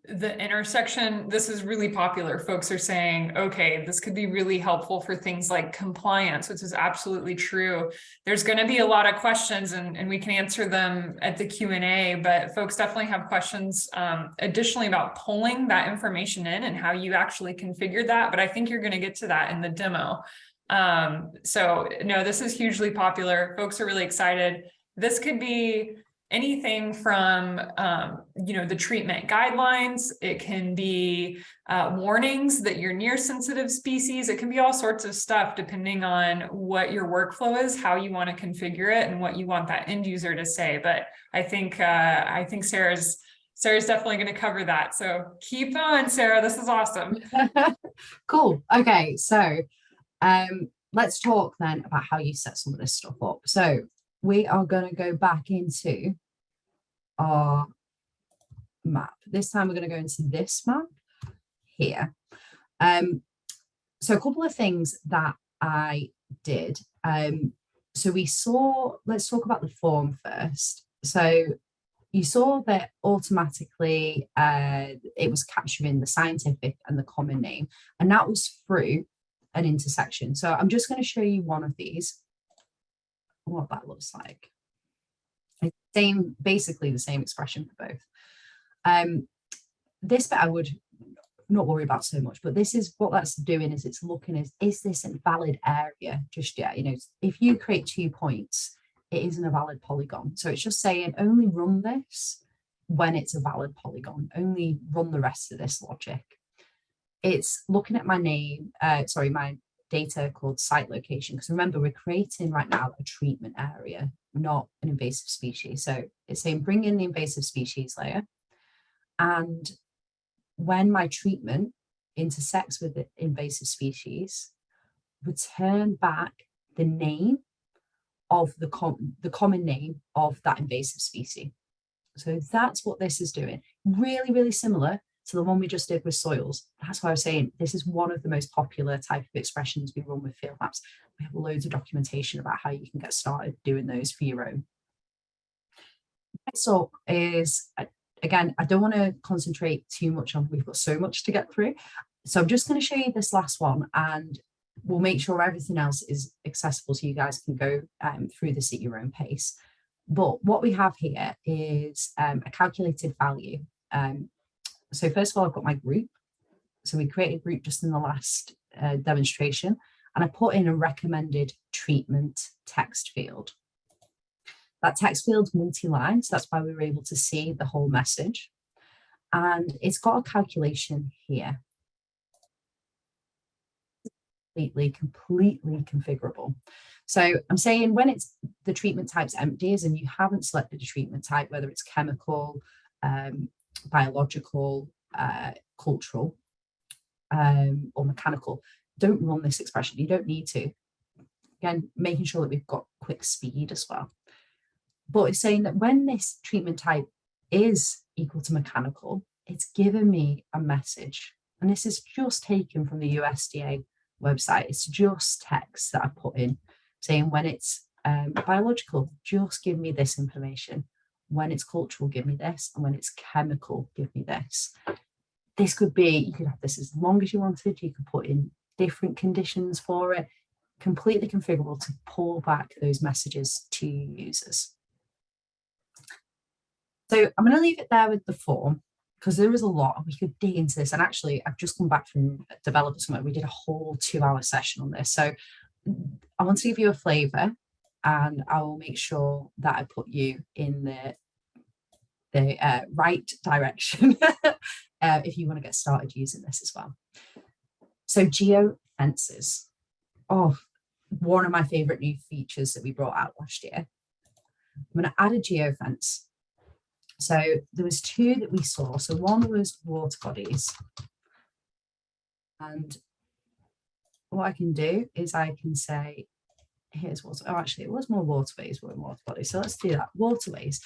the intersection, this is really popular. Folks are saying, okay, this could be really helpful for things like compliance, which is absolutely true. There's going to be a lot of questions and we can answer them at the Q&A, but folks definitely have questions additionally about pulling that information in and how you actually configure that. But I think you're going to get to that in the demo. So no, this is hugely popular. Folks are really excited. This could be anything from, the treatment guidelines. It can be warnings that you're near sensitive species. It can be all sorts of stuff depending on what your workflow is, how you want to configure it, and what you want that end user to say. But I think Sarah's definitely going to cover that. So keep on, Sarah. This is awesome. Cool. Okay, so let's talk then about how you set some of this stuff up. So we are going to go back into our map. This time we're going to go into this map here. So a couple of things that I did. So let's talk about the form first. So you saw that automatically it was capturing the scientific and the common name, and that was through an intersection. So I'm just going to show you one of these, what that looks like. Basically the same expression for both. This bit I would not worry about so much, but this is what that's doing, is it's looking is this a valid area just yet? If you create 2 points, it isn't a valid polygon. So it's just saying only run this when it's a valid polygon, only run the rest of this logic. It's looking at my my data called site location, because remember, we're creating right now a treatment area, not an invasive species. So it's saying bring in the invasive species layer, and when my treatment intersects with the invasive species, return back the name of the common name of that invasive species. So that's what this is doing. Really, really similar to the one we just did with soils. That's why I was saying this is one of the most popular type of expressions we run with field maps. We have loads of documentation about how you can get started doing those for your own. Next up is, again, I don't want to concentrate too much on, we've got so much to get through. So I'm just going to show you this last one, and we'll make sure everything else is accessible so you guys can go through this at your own pace. But what we have here is a calculated value. So first of all, I've got my group. So we created a group just in the last demonstration, and I put in a recommended treatment text field. That text field's multi-line, so that's why we were able to see the whole message. And it's got a calculation here. Completely configurable. So I'm saying when it's the treatment type's empty, as in you haven't selected a treatment type, whether it's chemical, biological, cultural, or mechanical, don't run this expression. You don't need to. Again, making sure that we've got quick speed as well. But it's saying that when this treatment type is equal to mechanical, it's given me a message. And this is just taken from the USDA website. It's just text that I put in saying when it's biological, just give me this information. When it's cultural, give me this. And when it's chemical, give me this. This could be, you could have this as long as you wanted. You could put in different conditions for it. Completely configurable to pull back those messages to users. So I'm going to leave it there with the form, because there is a lot and we could dig into this. And actually, I've just come back from Developer Summit. We did a whole 2-hour session on this. So I want to give you a flavour, and I will make sure that I put you in the right direction if you want to get started using this as well. So geofences. Oh, one of my favourite new features that we brought out last year. I'm going to add a geofence. So there was 2 that we saw. So one was water bodies. And what I can do is I can say, here's water. Oh, actually, it was more waterways than water bodies. So let's do that. Waterways.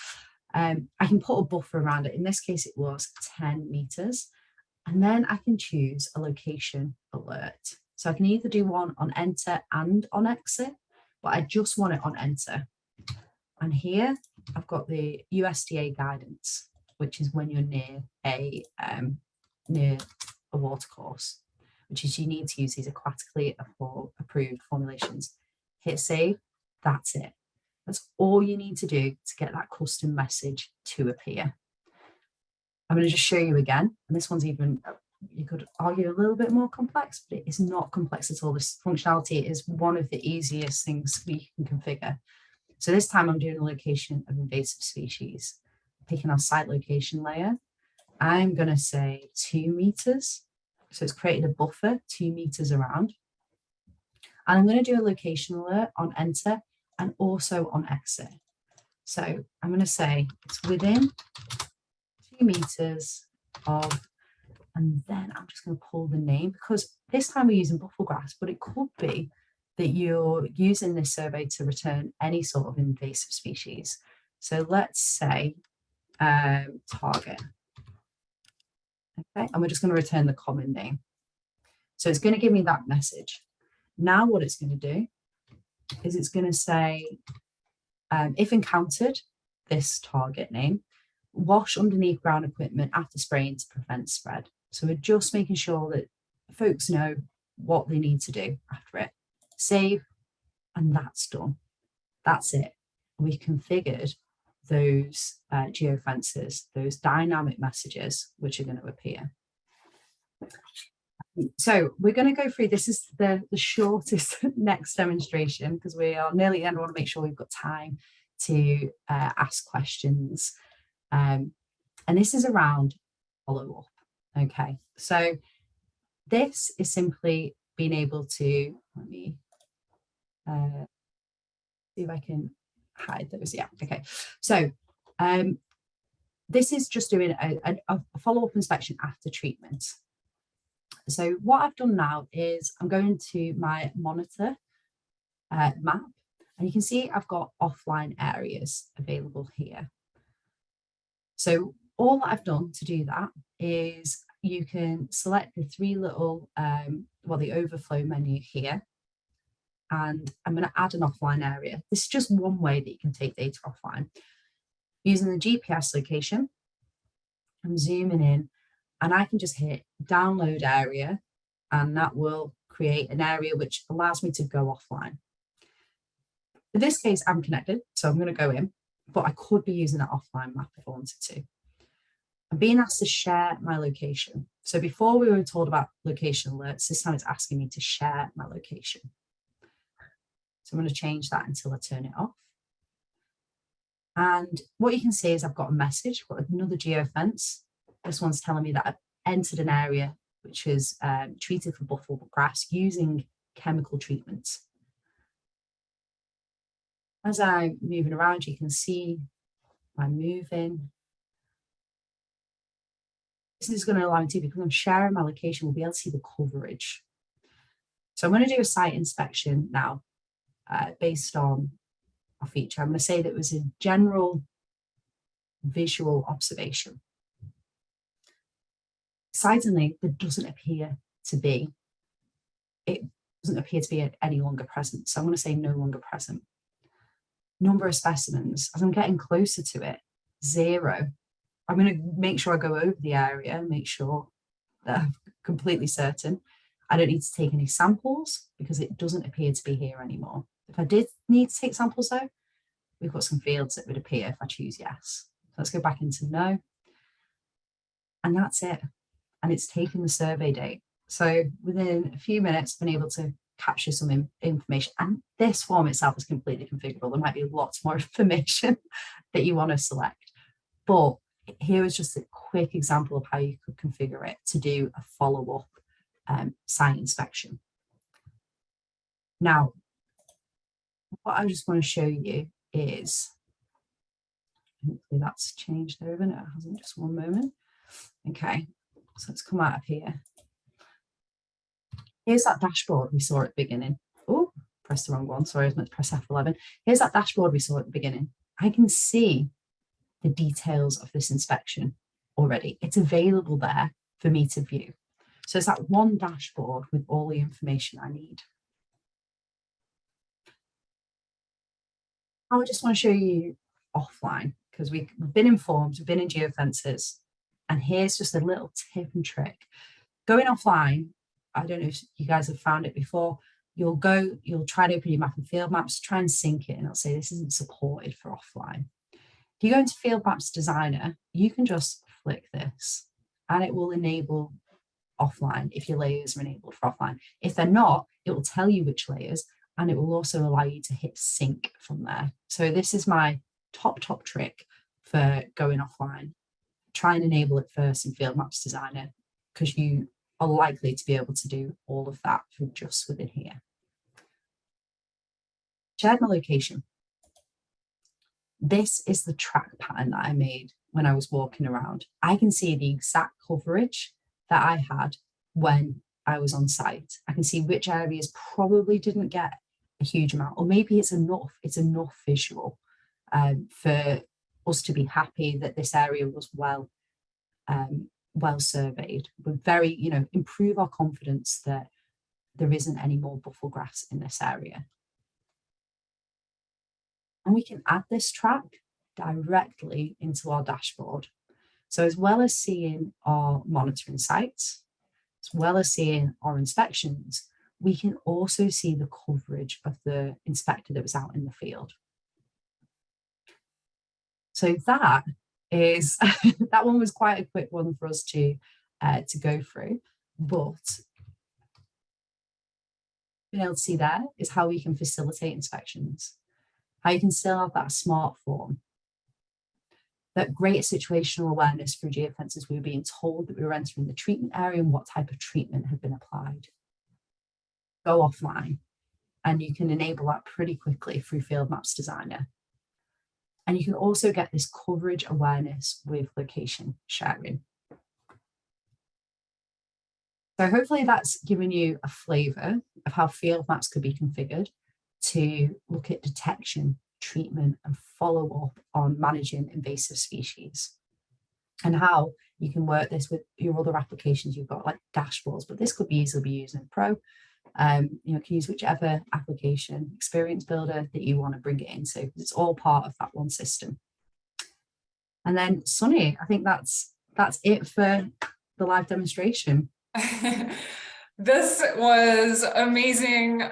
I can put a buffer around it. In this case, it was 10 meters. And then I can choose a location alert. So I can either do one on enter and on exit, but I just want it on enter. And here I've got the USDA guidance, which is when you're near a watercourse, which is you need to use these aquatically approved formulations. Hit save, that's it. That's all you need to do to get that custom message to appear. I'm going to just show you again, and this one's even, you could argue, a little bit more complex, but it is not complex at all. This functionality is one of the easiest things we can configure. So this time I'm doing a location of invasive species, picking our site location layer. I'm going to say 2 meters. So it's created a buffer 2 meters around. And I'm going to do a location alert on enter and also on exit. So I'm going to say it's within 2 meters of, and then I'm just going to pull the name, because this time we're using buffel grass, but it could be that you're using this survey to return any sort of invasive species. So let's say target. Okay, and we're just going to return the common name. So it's going to give me that message. Now what it's going to do is it's going to say, if encountered, this target name, wash underneath ground equipment after spraying to prevent spread. So we're just making sure that folks know what they need to do after it. Save, and that's done. That's it. We've configured those geofences, those dynamic messages, which are going to appear. So we're going to go through, this is the shortest next demonstration, because we are nearly at the end. I want to make sure we've got time to ask questions. And this is around follow-up. Okay, so this is simply being able to, let me see if I can hide those. Yeah, okay. So this is just doing a follow-up inspection after treatment. So what I've done now is I'm going to my monitor map, and you can see I've got offline areas available here. So all that I've done to do that is you can select the three little, the overflow menu here, and I'm going to add an offline area. This is just one way that you can take data offline. Using the GPS location, I'm zooming in, and I can just hit download area, and that will create an area which allows me to go offline. In this case, I'm connected, so I'm going to go in, but I could be using an offline map if I wanted to. I'm being asked to share my location. So before we were told about location alerts, this time it's asking me to share my location. So I'm going to change that until I turn it off. And what you can see is I've got a message, I've got another geofence. This one's telling me that I've entered an area which is treated for buffalo grass using chemical treatments. As I'm moving around, you can see I'm moving. This is going to allow me to, because I'm sharing my location, we'll be able to see the coverage. So I'm going to do a site inspection now based on a feature. I'm going to say that it was a general visual observation. Surprisingly, there doesn't appear to be any longer present. So I'm going to say no longer present. Number of specimens, as I'm getting closer to it, 0. I'm going to make sure I go over the area and make sure that I'm completely certain. I don't need to take any samples because it doesn't appear to be here anymore. If I did need to take samples though, we've got some fields that would appear if I choose yes. So let's go back into no. And that's it. And it's taken the survey date. So within a few minutes, I've been able to capture some information. And this form itself is completely configurable. There might be lots more information that you want to select. But here is just a quick example of how you could configure it to do a follow-up site inspection. Now, what I just want to show you is, hopefully that's changed over, no, it hasn't, just one moment. Okay, so let's come out of here. Here's that dashboard we saw at the beginning. Oh, pressed the wrong one, sorry, I was meant to press F11. Here's that dashboard we saw at the beginning. I can see the details of this inspection already. It's available there for me to view. So it's that one dashboard with all the information I need. I just want to show you offline because we've been informed, we've been in geofences, and here's just a little tip and trick. Going offline, I don't know if you guys have found it before, you'll try to open your map in Field Maps, try and sync it, and it'll say this isn't supported for offline. If you go into Field Maps Designer, you can just flick this and it will enable offline if your layers are enabled for offline. If they're not, it will tell you which layers, and it will also allow you to hit sync from there. So this is my top trick for going offline. Try and enable it first in Field Maps Designer because you are likely to be able to do all of that from just within here. Shared my location. This is the track pattern that I made when I was walking around. I can see the exact coverage that I had when I was on site. I can see which areas probably didn't get a huge amount, or maybe it's enough visual for us to be happy that this area was well surveyed. But very, improve our confidence that there isn't any more buffalo grass in this area. And we can add this track directly into our dashboard. So as well as seeing our monitoring sites, as well as seeing our inspections, we can also see the coverage of the inspector that was out in the field. So that is, that one was quite a quick one for us to go through, but being able to see there is how we can facilitate inspections, how you can still have that smart form, that greater situational awareness through geofences. We were being told that we were entering the treatment area and what type of treatment had been applied. Go offline, and you can enable that pretty quickly through Field Maps Designer. And you can also get this coverage awareness with location sharing. So hopefully that's given you a flavour of how field maps could be configured to look at detection, treatment, and follow-up on managing invasive species, and how you can work this with your other applications you've got, like dashboards, but this could be easily be used in Pro. You know, can use whichever application experience builder that you want to bring it into, because it's all part of that one system. And then Sunny, I think that's it for the live demonstration. This was amazing.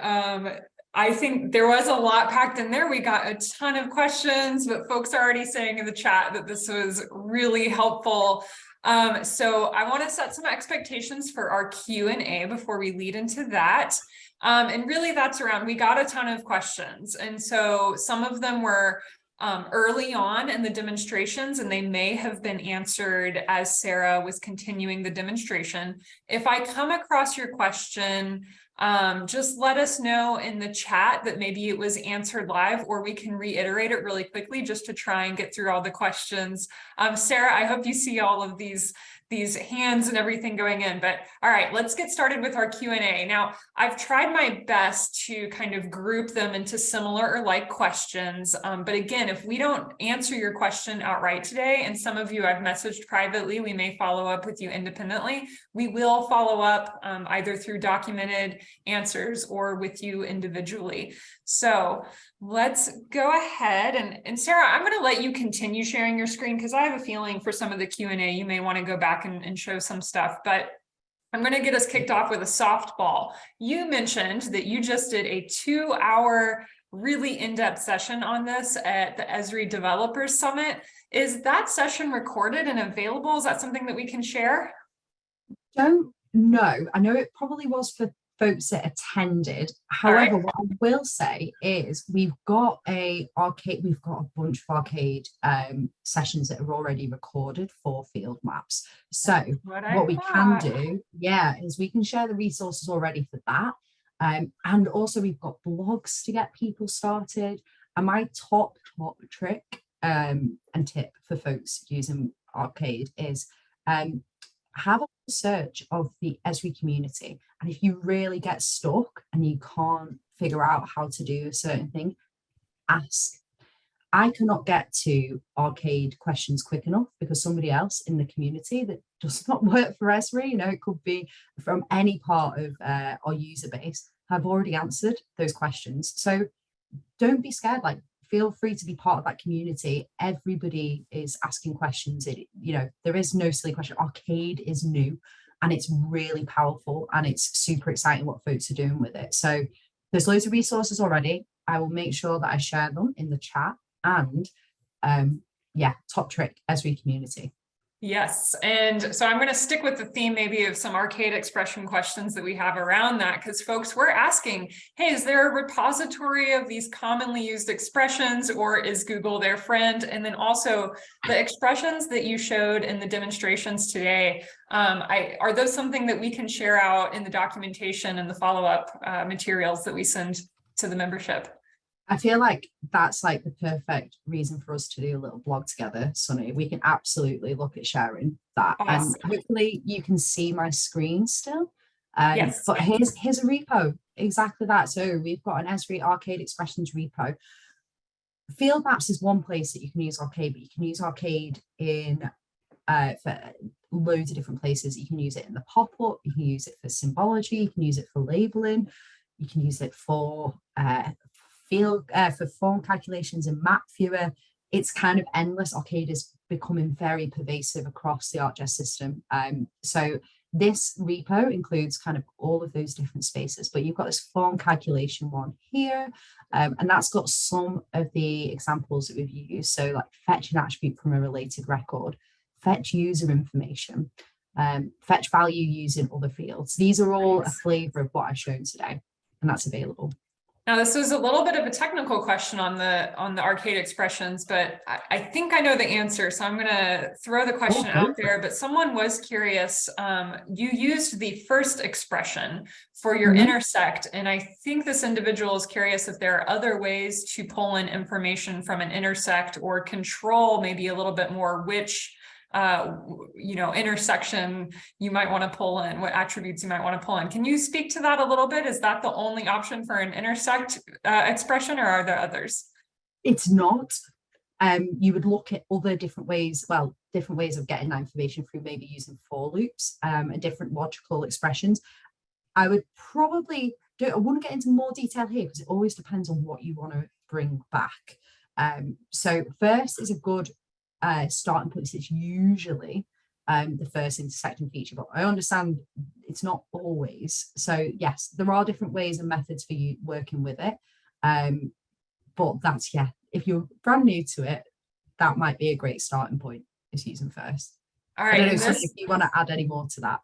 I think there was a lot packed in there. We got a ton of questions, but folks are already saying in the chat that this was really helpful. So I want to set some expectations for our Q&A before we lead into that. And really that's around, we got a ton of questions. And so some of them were early on in the demonstrations, and they may have been answered as Sarah was continuing the demonstration. If I come across your question, just let us know in the chat that maybe it was answered live, or we can reiterate it really quickly just to try and get through all the questions. Sarah, I hope you see all of these hands and everything going in, but all right, let's get started with our Q&A. Now, I've tried my best to kind of group them into similar or like questions. But again, if we don't answer your question outright today, and some of you I've messaged privately, we may follow up with you independently. We will follow up either through documented answers or with you individually. So let's go ahead and Sarah, I'm going to let you continue sharing your screen because I have a feeling for some of the Q&A, you may want to go back and show some stuff, but I'm going to get us kicked off with a softball. You mentioned that you just did a 2-hour really in-depth session on this at the Esri Developers Summit. Is that session recorded and available? Is that something that we can share? Don't know. I know it probably was for folks that attended. However, what I will say is we've got a bunch of arcade sessions that are already recorded for field maps. So what we can do, is we can share the resources already for that. And also we've got blogs to get people started. And my top trick and tip for folks using arcade is have a search of the Esri community, and if you really get stuck and you can't figure out how to do a certain thing, ask. I cannot get to arcade questions quick enough because somebody else in the community that does not work for Esri, you know, it could be from any part of our user base, have already answered those questions. So don't be scared, like feel free to be part of that community. Everybody is asking questions. You know, there is no silly question. Arcade is new and it's really powerful and it's super exciting what folks are doing with it. So there's loads of resources already. I will make sure that I share them in the chat, and top trick, Esri community. Yes, and so I'm going to stick with the theme maybe of some arcade expression questions that we have around that, because folks were asking, hey, is there a repository of these commonly used expressions, or is Google their friend? And then also the expressions that you showed in the demonstrations today, are those something that we can share out in the documentation and the follow-up materials that we send to the membership? I feel like that's like the perfect reason for us to do a little blog together, Sunny. We can absolutely look at sharing that. Awesome. And hopefully you can see my screen still. Yes. But here's a repo, exactly that. So we've got an Esri Arcade Expressions repo. Field Maps is one place that you can use Arcade, but you can use Arcade in for loads of different places. You can use it in the pop-up, you can use it for symbology, you can use it for labeling, you can use it for form calculations in map viewer. It's kind of endless. Arcade is becoming very pervasive across the ArcGIS system. So this repo includes kind of all of those different spaces, but you've got this form calculation one here, and that's got some of the examples that we've used. So like fetch an attribute from a related record, fetch user information, fetch value using other fields. These are all a flavor of what I've shown today, and that's available. Now, this was a little bit of a technical question on the arcade expressions, but I think I know the answer. So I'm going to throw the question out there, but someone was curious. You used the first expression for your intersect. And I think this individual is curious if there are other ways to pull in information from an intersect or control maybe a little bit more which intersection you might want to pull in, what attributes you might want to pull in. Can you speak to that a little bit? Is that the only option for an intersect expression, or are there others? It's not. You would look at other different ways, different ways of getting that information through maybe using for loops and different logical expressions. I would probably I wouldn't get into more detail here because it always depends on what you want to bring back. So first is a good starting point. It's usually the first intersecting feature, but I understand it's not always. So yes, there are different ways and methods for you working with it. But that's, if you're brand new to it, that might be a great starting point, is using first. All right. I don't know if you want to add any more to that.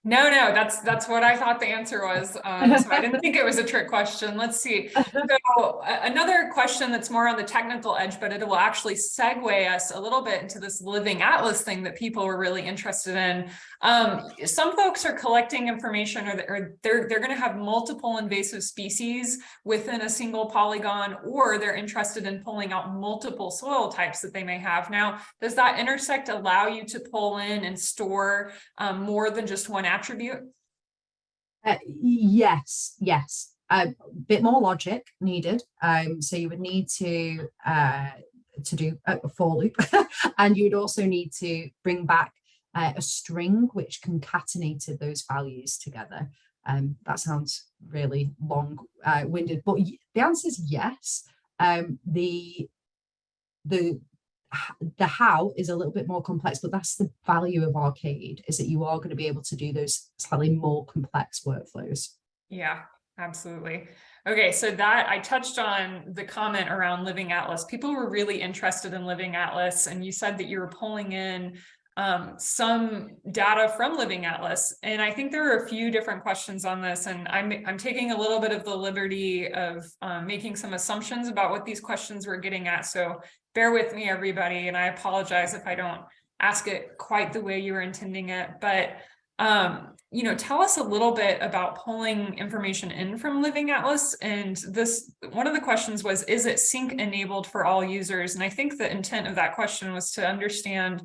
No, that's what I thought the answer was. So I didn't think it was a trick question. Let's see. So another question that's more on the technical edge, but it will actually segue us a little bit into this living atlas thing that people were really interested in. Some folks are collecting information, or they're going to have multiple invasive species within a single polygon, or they're interested in pulling out multiple soil types that they may have. Now, does that intersect allow you to pull in and store more than just one attribute? Yes. A bit more logic needed. So you would need to do a for loop, and you would also need to bring back a string which concatenated those values together. That sounds really long-winded, but the answer is yes. The how is a little bit more complex, but that's the value of Arcade, is that you are going to be able to do those slightly more complex workflows. Yeah, absolutely. Okay, so that I touched on the comment around Living Atlas. People were really interested in Living Atlas, and you said that you were pulling in some data from Living Atlas. And I think there are a few different questions on this, and I'm taking a little bit of the liberty of making some assumptions about what these questions were getting at. So bear with me, everybody, and I apologize if I don't ask it quite the way you were intending it. But tell us a little bit about pulling information in from Living Atlas. And this, one of the questions was, is it sync enabled for all users? And I think the intent of that question was to understand,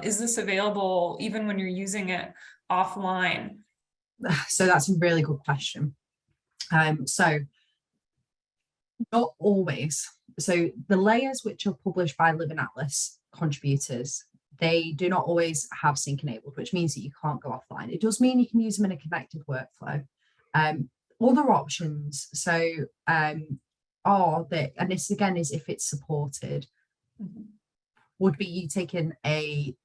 is this available even when you're using it offline? So that's a really good question. So not always. So the layers which are published by Living Atlas contributors, they do not always have sync enabled, which means that you can't go offline. It does mean you can use them in a connected workflow. Other options, are that, and this again is if it's supported, would be you taking an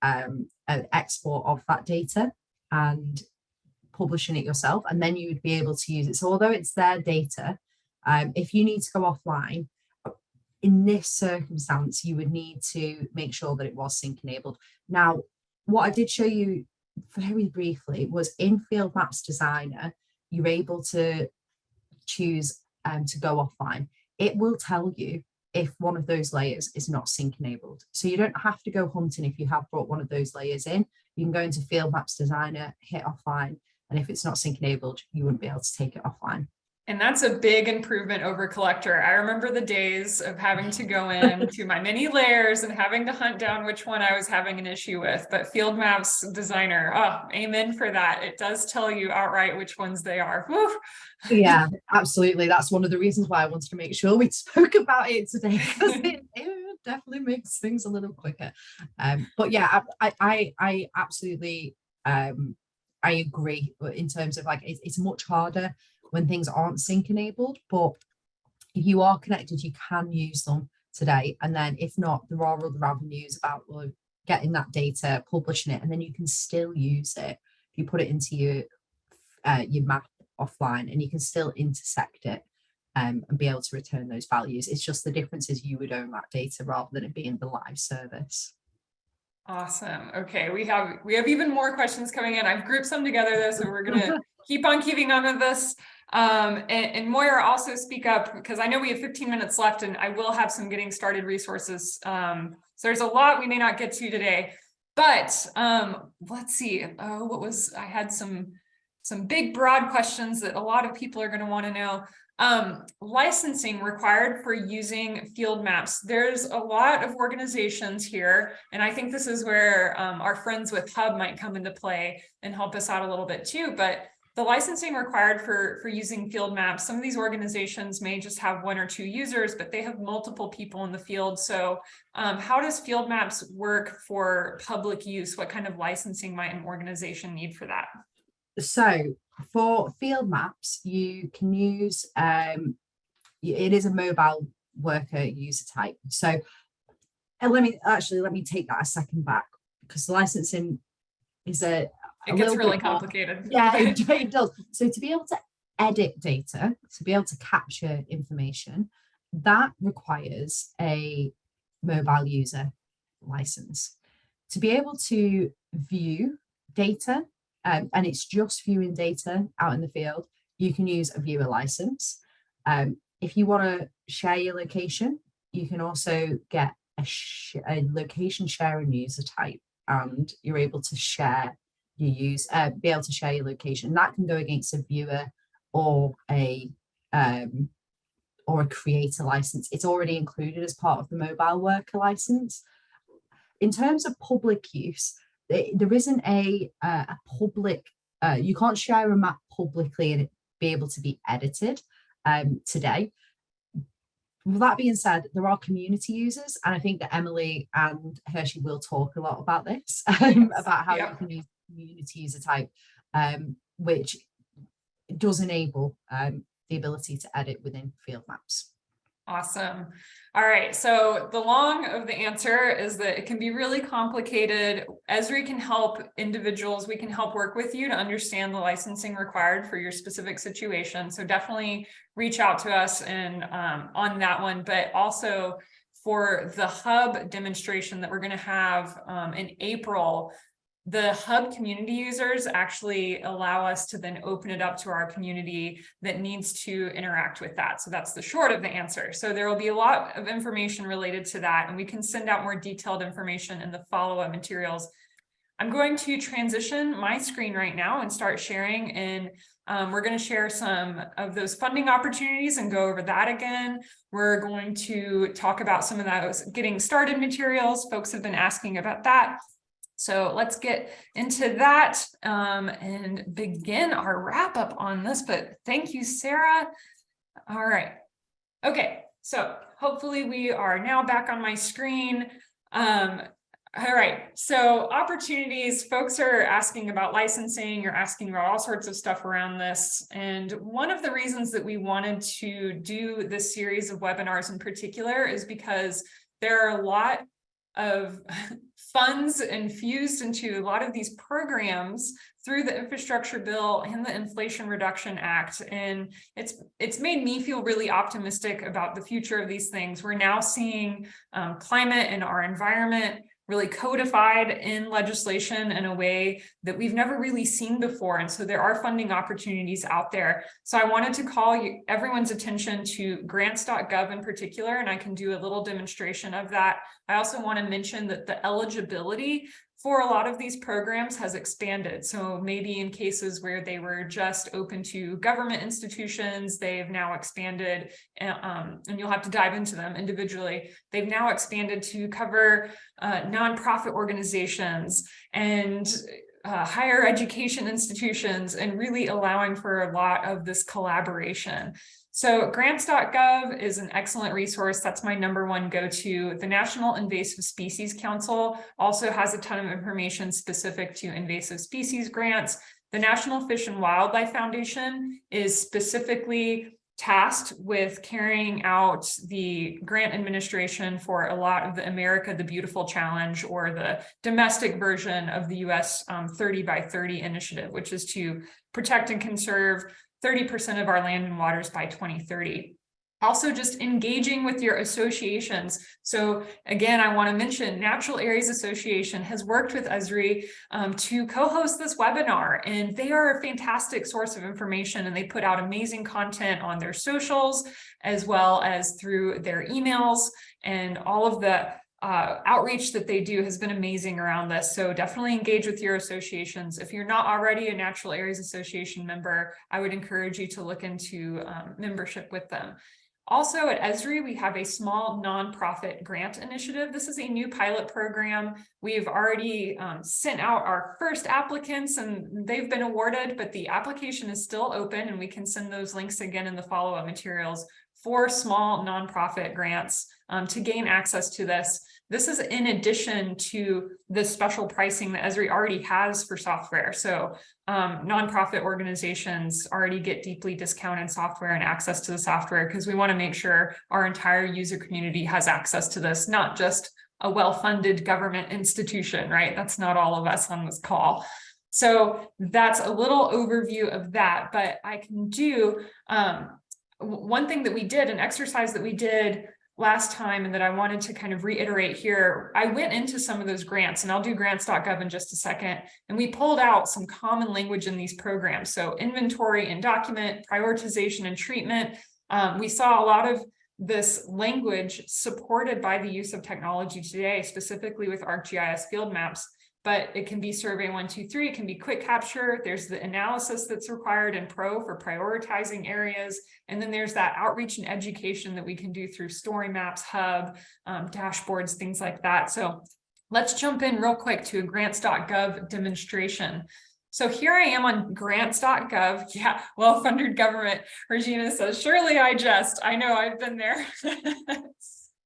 export of that data and publishing it yourself, and then you would be able to use it. So although it's their data, if you need to go offline, in this circumstance, you would need to make sure that it was sync enabled. Now, what I did show you very briefly was in Field Maps Designer, you're able to choose to go offline. It will tell you if one of those layers is not sync enabled. So you don't have to go hunting if you have brought one of those layers in. You can go into Field Maps Designer, hit offline, and if it's not sync enabled, you wouldn't be able to take it offline. And that's a big improvement over Collector. I remember the days of having to go into my many layers and having to hunt down which one I was having an issue with. But Field Maps Designer, amen for that. It does tell you outright which ones they are. Whew. Yeah, absolutely. That's one of the reasons why I wanted to make sure we spoke about it today, because it definitely makes things a little quicker. But yeah, I absolutely I agree in terms of it's much harder when things aren't sync enabled, but if you are connected, you can use them today. And then if not, there are other avenues about getting that data, publishing it, and then you can still use it. If you put it into your map offline, and you can still intersect it and be able to return those values. It's just the difference is you would own that data rather than it being the live service. Awesome. Okay, we have even more questions coming in. I've grouped some together though, so we're gonna keep on keeping on with this. And Moira, also speak up, because I know we have 15 minutes left and I will have some getting started resources. So there's a lot we may not get to today, but let's see. I had some big broad questions that a lot of people are going to want to know. Licensing required for using field maps. There's a lot of organizations here, and I think this is where our friends with Hub might come into play and help us out a little bit too. But the licensing required for using field maps, some of these organizations may just have 1 or 2 users, but they have multiple people in the field. So how does field maps work for public use? What kind of licensing might an organization need for that? So for field maps, you can use, it is a mobile worker user type. So let me take that a second back, because licensing is it gets really complicated. Yeah, it does. So to be able to edit data, to be able to capture information, that requires a mobile user license. To be able to view data, and it's just viewing data out in the field, you can use a viewer license. If you want to share your location, you can also get a location sharing user type, and you're able to share be able to share your location. That can go against a viewer or a creator license. It's already included as part of the mobile worker license. In terms of public use, there isn't a public, you can't share a map publicly and it be able to be edited today. With that being said, there are community users, and I think that Emily and Hershey will talk a lot about this, about how you can use community user type, which does enable the ability to edit within field maps. Awesome. All right. So the long of the answer is that it can be really complicated. Esri can help individuals. We can help work with you to understand the licensing required for your specific situation. So definitely reach out to us and on that one, but also for the Hub demonstration that we're going to have in April. The Hub community users actually allow us to then open it up to our community that needs to interact with that. So that's the short of the answer. So there will be a lot of information related to that, and we can send out more detailed information in the follow-up materials. I'm going to transition my screen right now and start sharing, and we're going to share some of those funding opportunities and go over that again. We're going to talk about some of those getting started materials. Folks have been asking about that. So let's get into that and begin our wrap up on this, but thank you, Sarah. All right. Okay, so hopefully we are now back on my screen. All right, so opportunities, folks are asking about licensing, you're asking about all sorts of stuff around this. And one of the reasons that we wanted to do this series of webinars in particular is because there are a lot of funds infused into a lot of these programs through the infrastructure bill and the Inflation Reduction Act. And it's made me feel really optimistic about the future of these things. We're now seeing climate and our environment really codified in legislation in a way that we've never really seen before. And so there are funding opportunities out there. So I wanted to call everyone's attention to grants.gov in particular, and I can do a little demonstration of that. I also want to mention that the eligibility for a lot of these programs has expanded. So maybe in cases where they were just open to government institutions, they've now expanded, and you'll have to dive into them individually. They've now expanded to cover nonprofit organizations and higher education institutions, and really allowing for a lot of this collaboration. So grants.gov is an excellent resource. That's my #1 go-to. The National Invasive Species Council also has a ton of information specific to invasive species grants. The National Fish and Wildlife Foundation is specifically tasked with carrying out the grant administration for a lot of the America the Beautiful Challenge, or the domestic version of the US 30 by 30 initiative, which is to protect and conserve 30% of our land and waters by 2030. Also, just engaging with your associations. So again, I want to mention Natural Areas Association has worked with Esri to co-host this webinar, and they are a fantastic source of information, and they put out amazing content on their socials as well as through their emails, and all of the outreach that they do has been amazing around this. So definitely engage with your associations. If you're not already a Natural Areas Association member, I would encourage you to look into membership with them. Also at Esri, we have a small nonprofit grant initiative. This is a new pilot program. We've already sent out our first applicants and they've been awarded, but the application is still open, and we can send those links again in the follow-up materials for small nonprofit grants to gain access to this. This is in addition to the special pricing that Esri already has for software. So nonprofit organizations already get deeply discounted software and access to the software, because we want to make sure our entire user community has access to this, not just a well-funded government institution, right? That's not all of us on this call. So that's a little overview of that, but I can do one thing that we did, an exercise that we did last time, and that I wanted to kind of reiterate here. I went into some of those grants, and I'll do grants.gov in just a second, and we pulled out some common language in these programs. So inventory and document, prioritization and treatment. We saw a lot of this language supported by the use of technology today, specifically with ArcGIS Field Maps. But it can be survey 1, 2, 3, it can be quick capture. There's the analysis that's required in Pro for prioritizing areas. And then there's that outreach and education that we can do through story maps, hub, dashboards, things like that. So let's jump in real quick to a grants.gov demonstration. So here I am on grants.gov. Yeah, well-funded government. Regina says, surely I jest. I know, I've been there.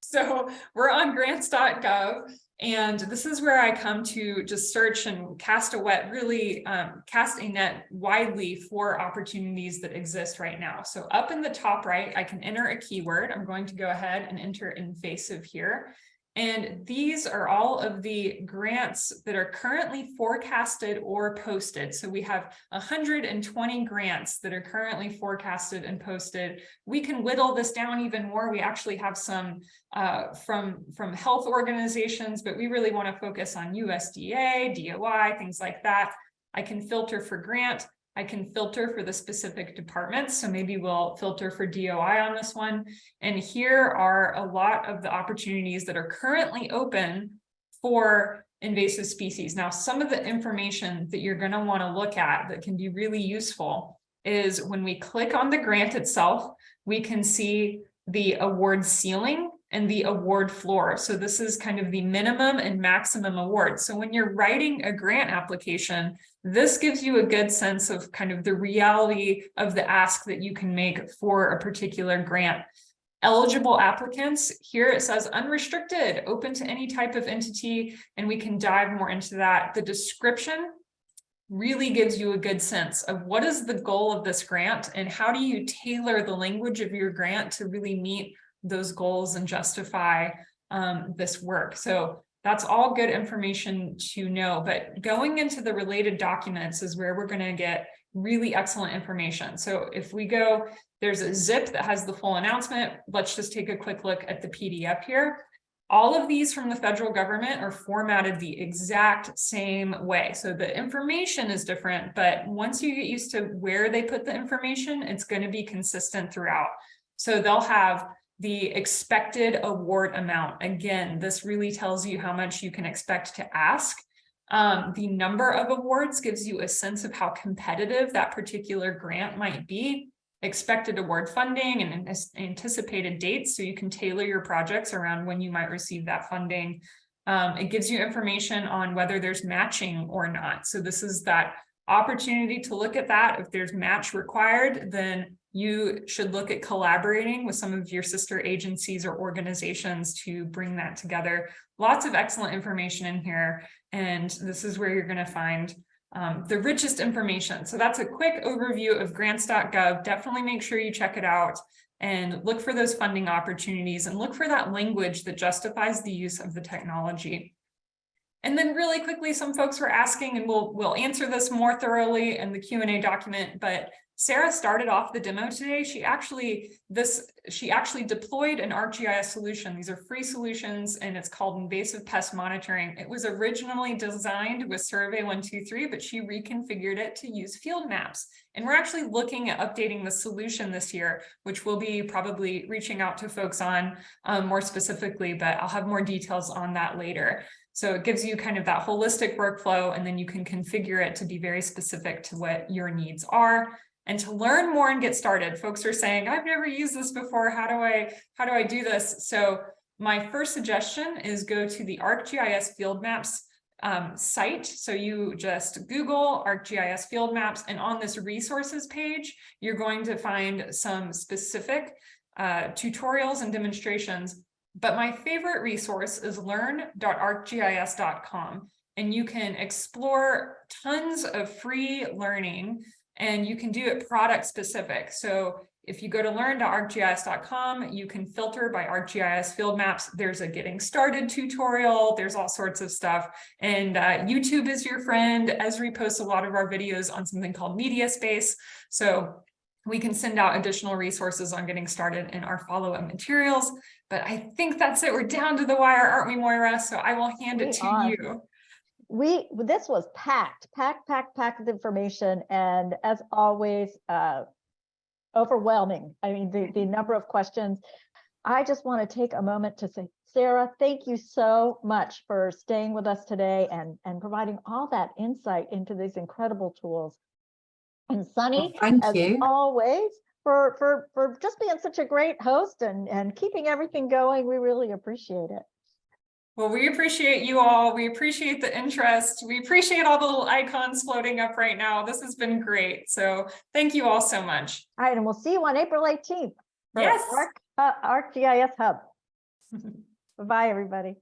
So we're on grants.gov. And this is where I come to just search and cast a net widely for opportunities that exist right now. So up in the top right, I can enter a keyword. I'm going to go ahead and enter invasive here. And these are all of the grants that are currently forecasted or posted. So we have 120 grants that are currently forecasted and posted. We can whittle this down even more. We actually have some from health organizations, but we really want to focus on USDA, DOI, things like that. I can filter for grant. I can filter for the specific departments. So maybe we'll filter for DOI on this one. And here are a lot of the opportunities that are currently open for invasive species. Now, some of the information that you're going to want to look at that can be really useful is when we click on the grant itself, we can see the award ceiling and the award floor. So this is kind of the minimum and maximum award. So when you're writing a grant application, this gives you a good sense of kind of the reality of the ask that you can make for a particular grant. Eligible applicants, here it says unrestricted, open to any type of entity, and we can dive more into that. The description really gives you a good sense of what is the goal of this grant and how do you tailor the language of your grant to really meet those goals and justify this work. So that's all good information to know, but going into the related documents is where we're going to get really excellent information. So if we go, there's a zip that has the full announcement. Let's just take a quick look at the PDF here. All of these from the federal government are formatted the exact same way. So the information is different, but once you get used to where they put the information, it's going to be consistent throughout. So they'll have the expected award amount. Again, this really tells you how much you can expect to ask. The number of awards gives you a sense of how competitive that particular grant might be. Expected award funding and anticipated dates, so you can tailor your projects around when you might receive that funding. It gives you information on whether there's matching or not. So this is that opportunity to look at that. If there's match required, then you should look at collaborating with some of your sister agencies or organizations to bring that together. Lots of excellent information in here, and this is where you're going to find the richest information. So that's a quick overview of grants.gov. Definitely make sure you check it out and look for those funding opportunities and look for that language that justifies the use of the technology. And then really quickly, some folks were asking, and we'll answer this more thoroughly in the Q&A document, but Sarah started off the demo today. She actually deployed an ArcGIS solution. These are free solutions, and it's called Invasive Pest Monitoring. It was originally designed with Survey 123, but she reconfigured it to use field maps. And we're actually looking at updating the solution this year, which we'll be probably reaching out to folks on more specifically, but I'll have more details on that later. So it gives you kind of that holistic workflow, and then you can configure it to be very specific to what your needs are. And to learn more and get started, folks are saying, I've never used this before. How do I do this? So my first suggestion is go to the ArcGIS Field Maps site. So you just Google ArcGIS Field Maps, and on this resources page, you're going to find some specific tutorials and demonstrations. But my favorite resource is learn.arcgis.com, and you can explore tons of free learning, and you can do it product specific. So if you go to learn.arcgis.com, you can filter by ArcGIS Field Maps. There's a getting started tutorial. There's all sorts of stuff. And YouTube is your friend. Esri posts a lot of our videos on something called Media Space. So we can send out additional resources on getting started in our follow-up materials. But I think that's it. We're down to the wire, aren't we, Moira? So I will hand it to you. This was packed with information, and as always, overwhelming. I mean, the number of questions. I just want to take a moment to say, Sarah, thank you so much for staying with us today and providing all that insight into these incredible tools. And Sunny, thank as you always, for just being such a great host and keeping everything going. We really appreciate it. Well, we appreciate you all. We appreciate the interest. We appreciate all the little icons floating up right now. This has been great. So thank you all so much. All right, and we'll see you on April 18th. Yes. ArcGIS Hub. Bye-bye, everybody.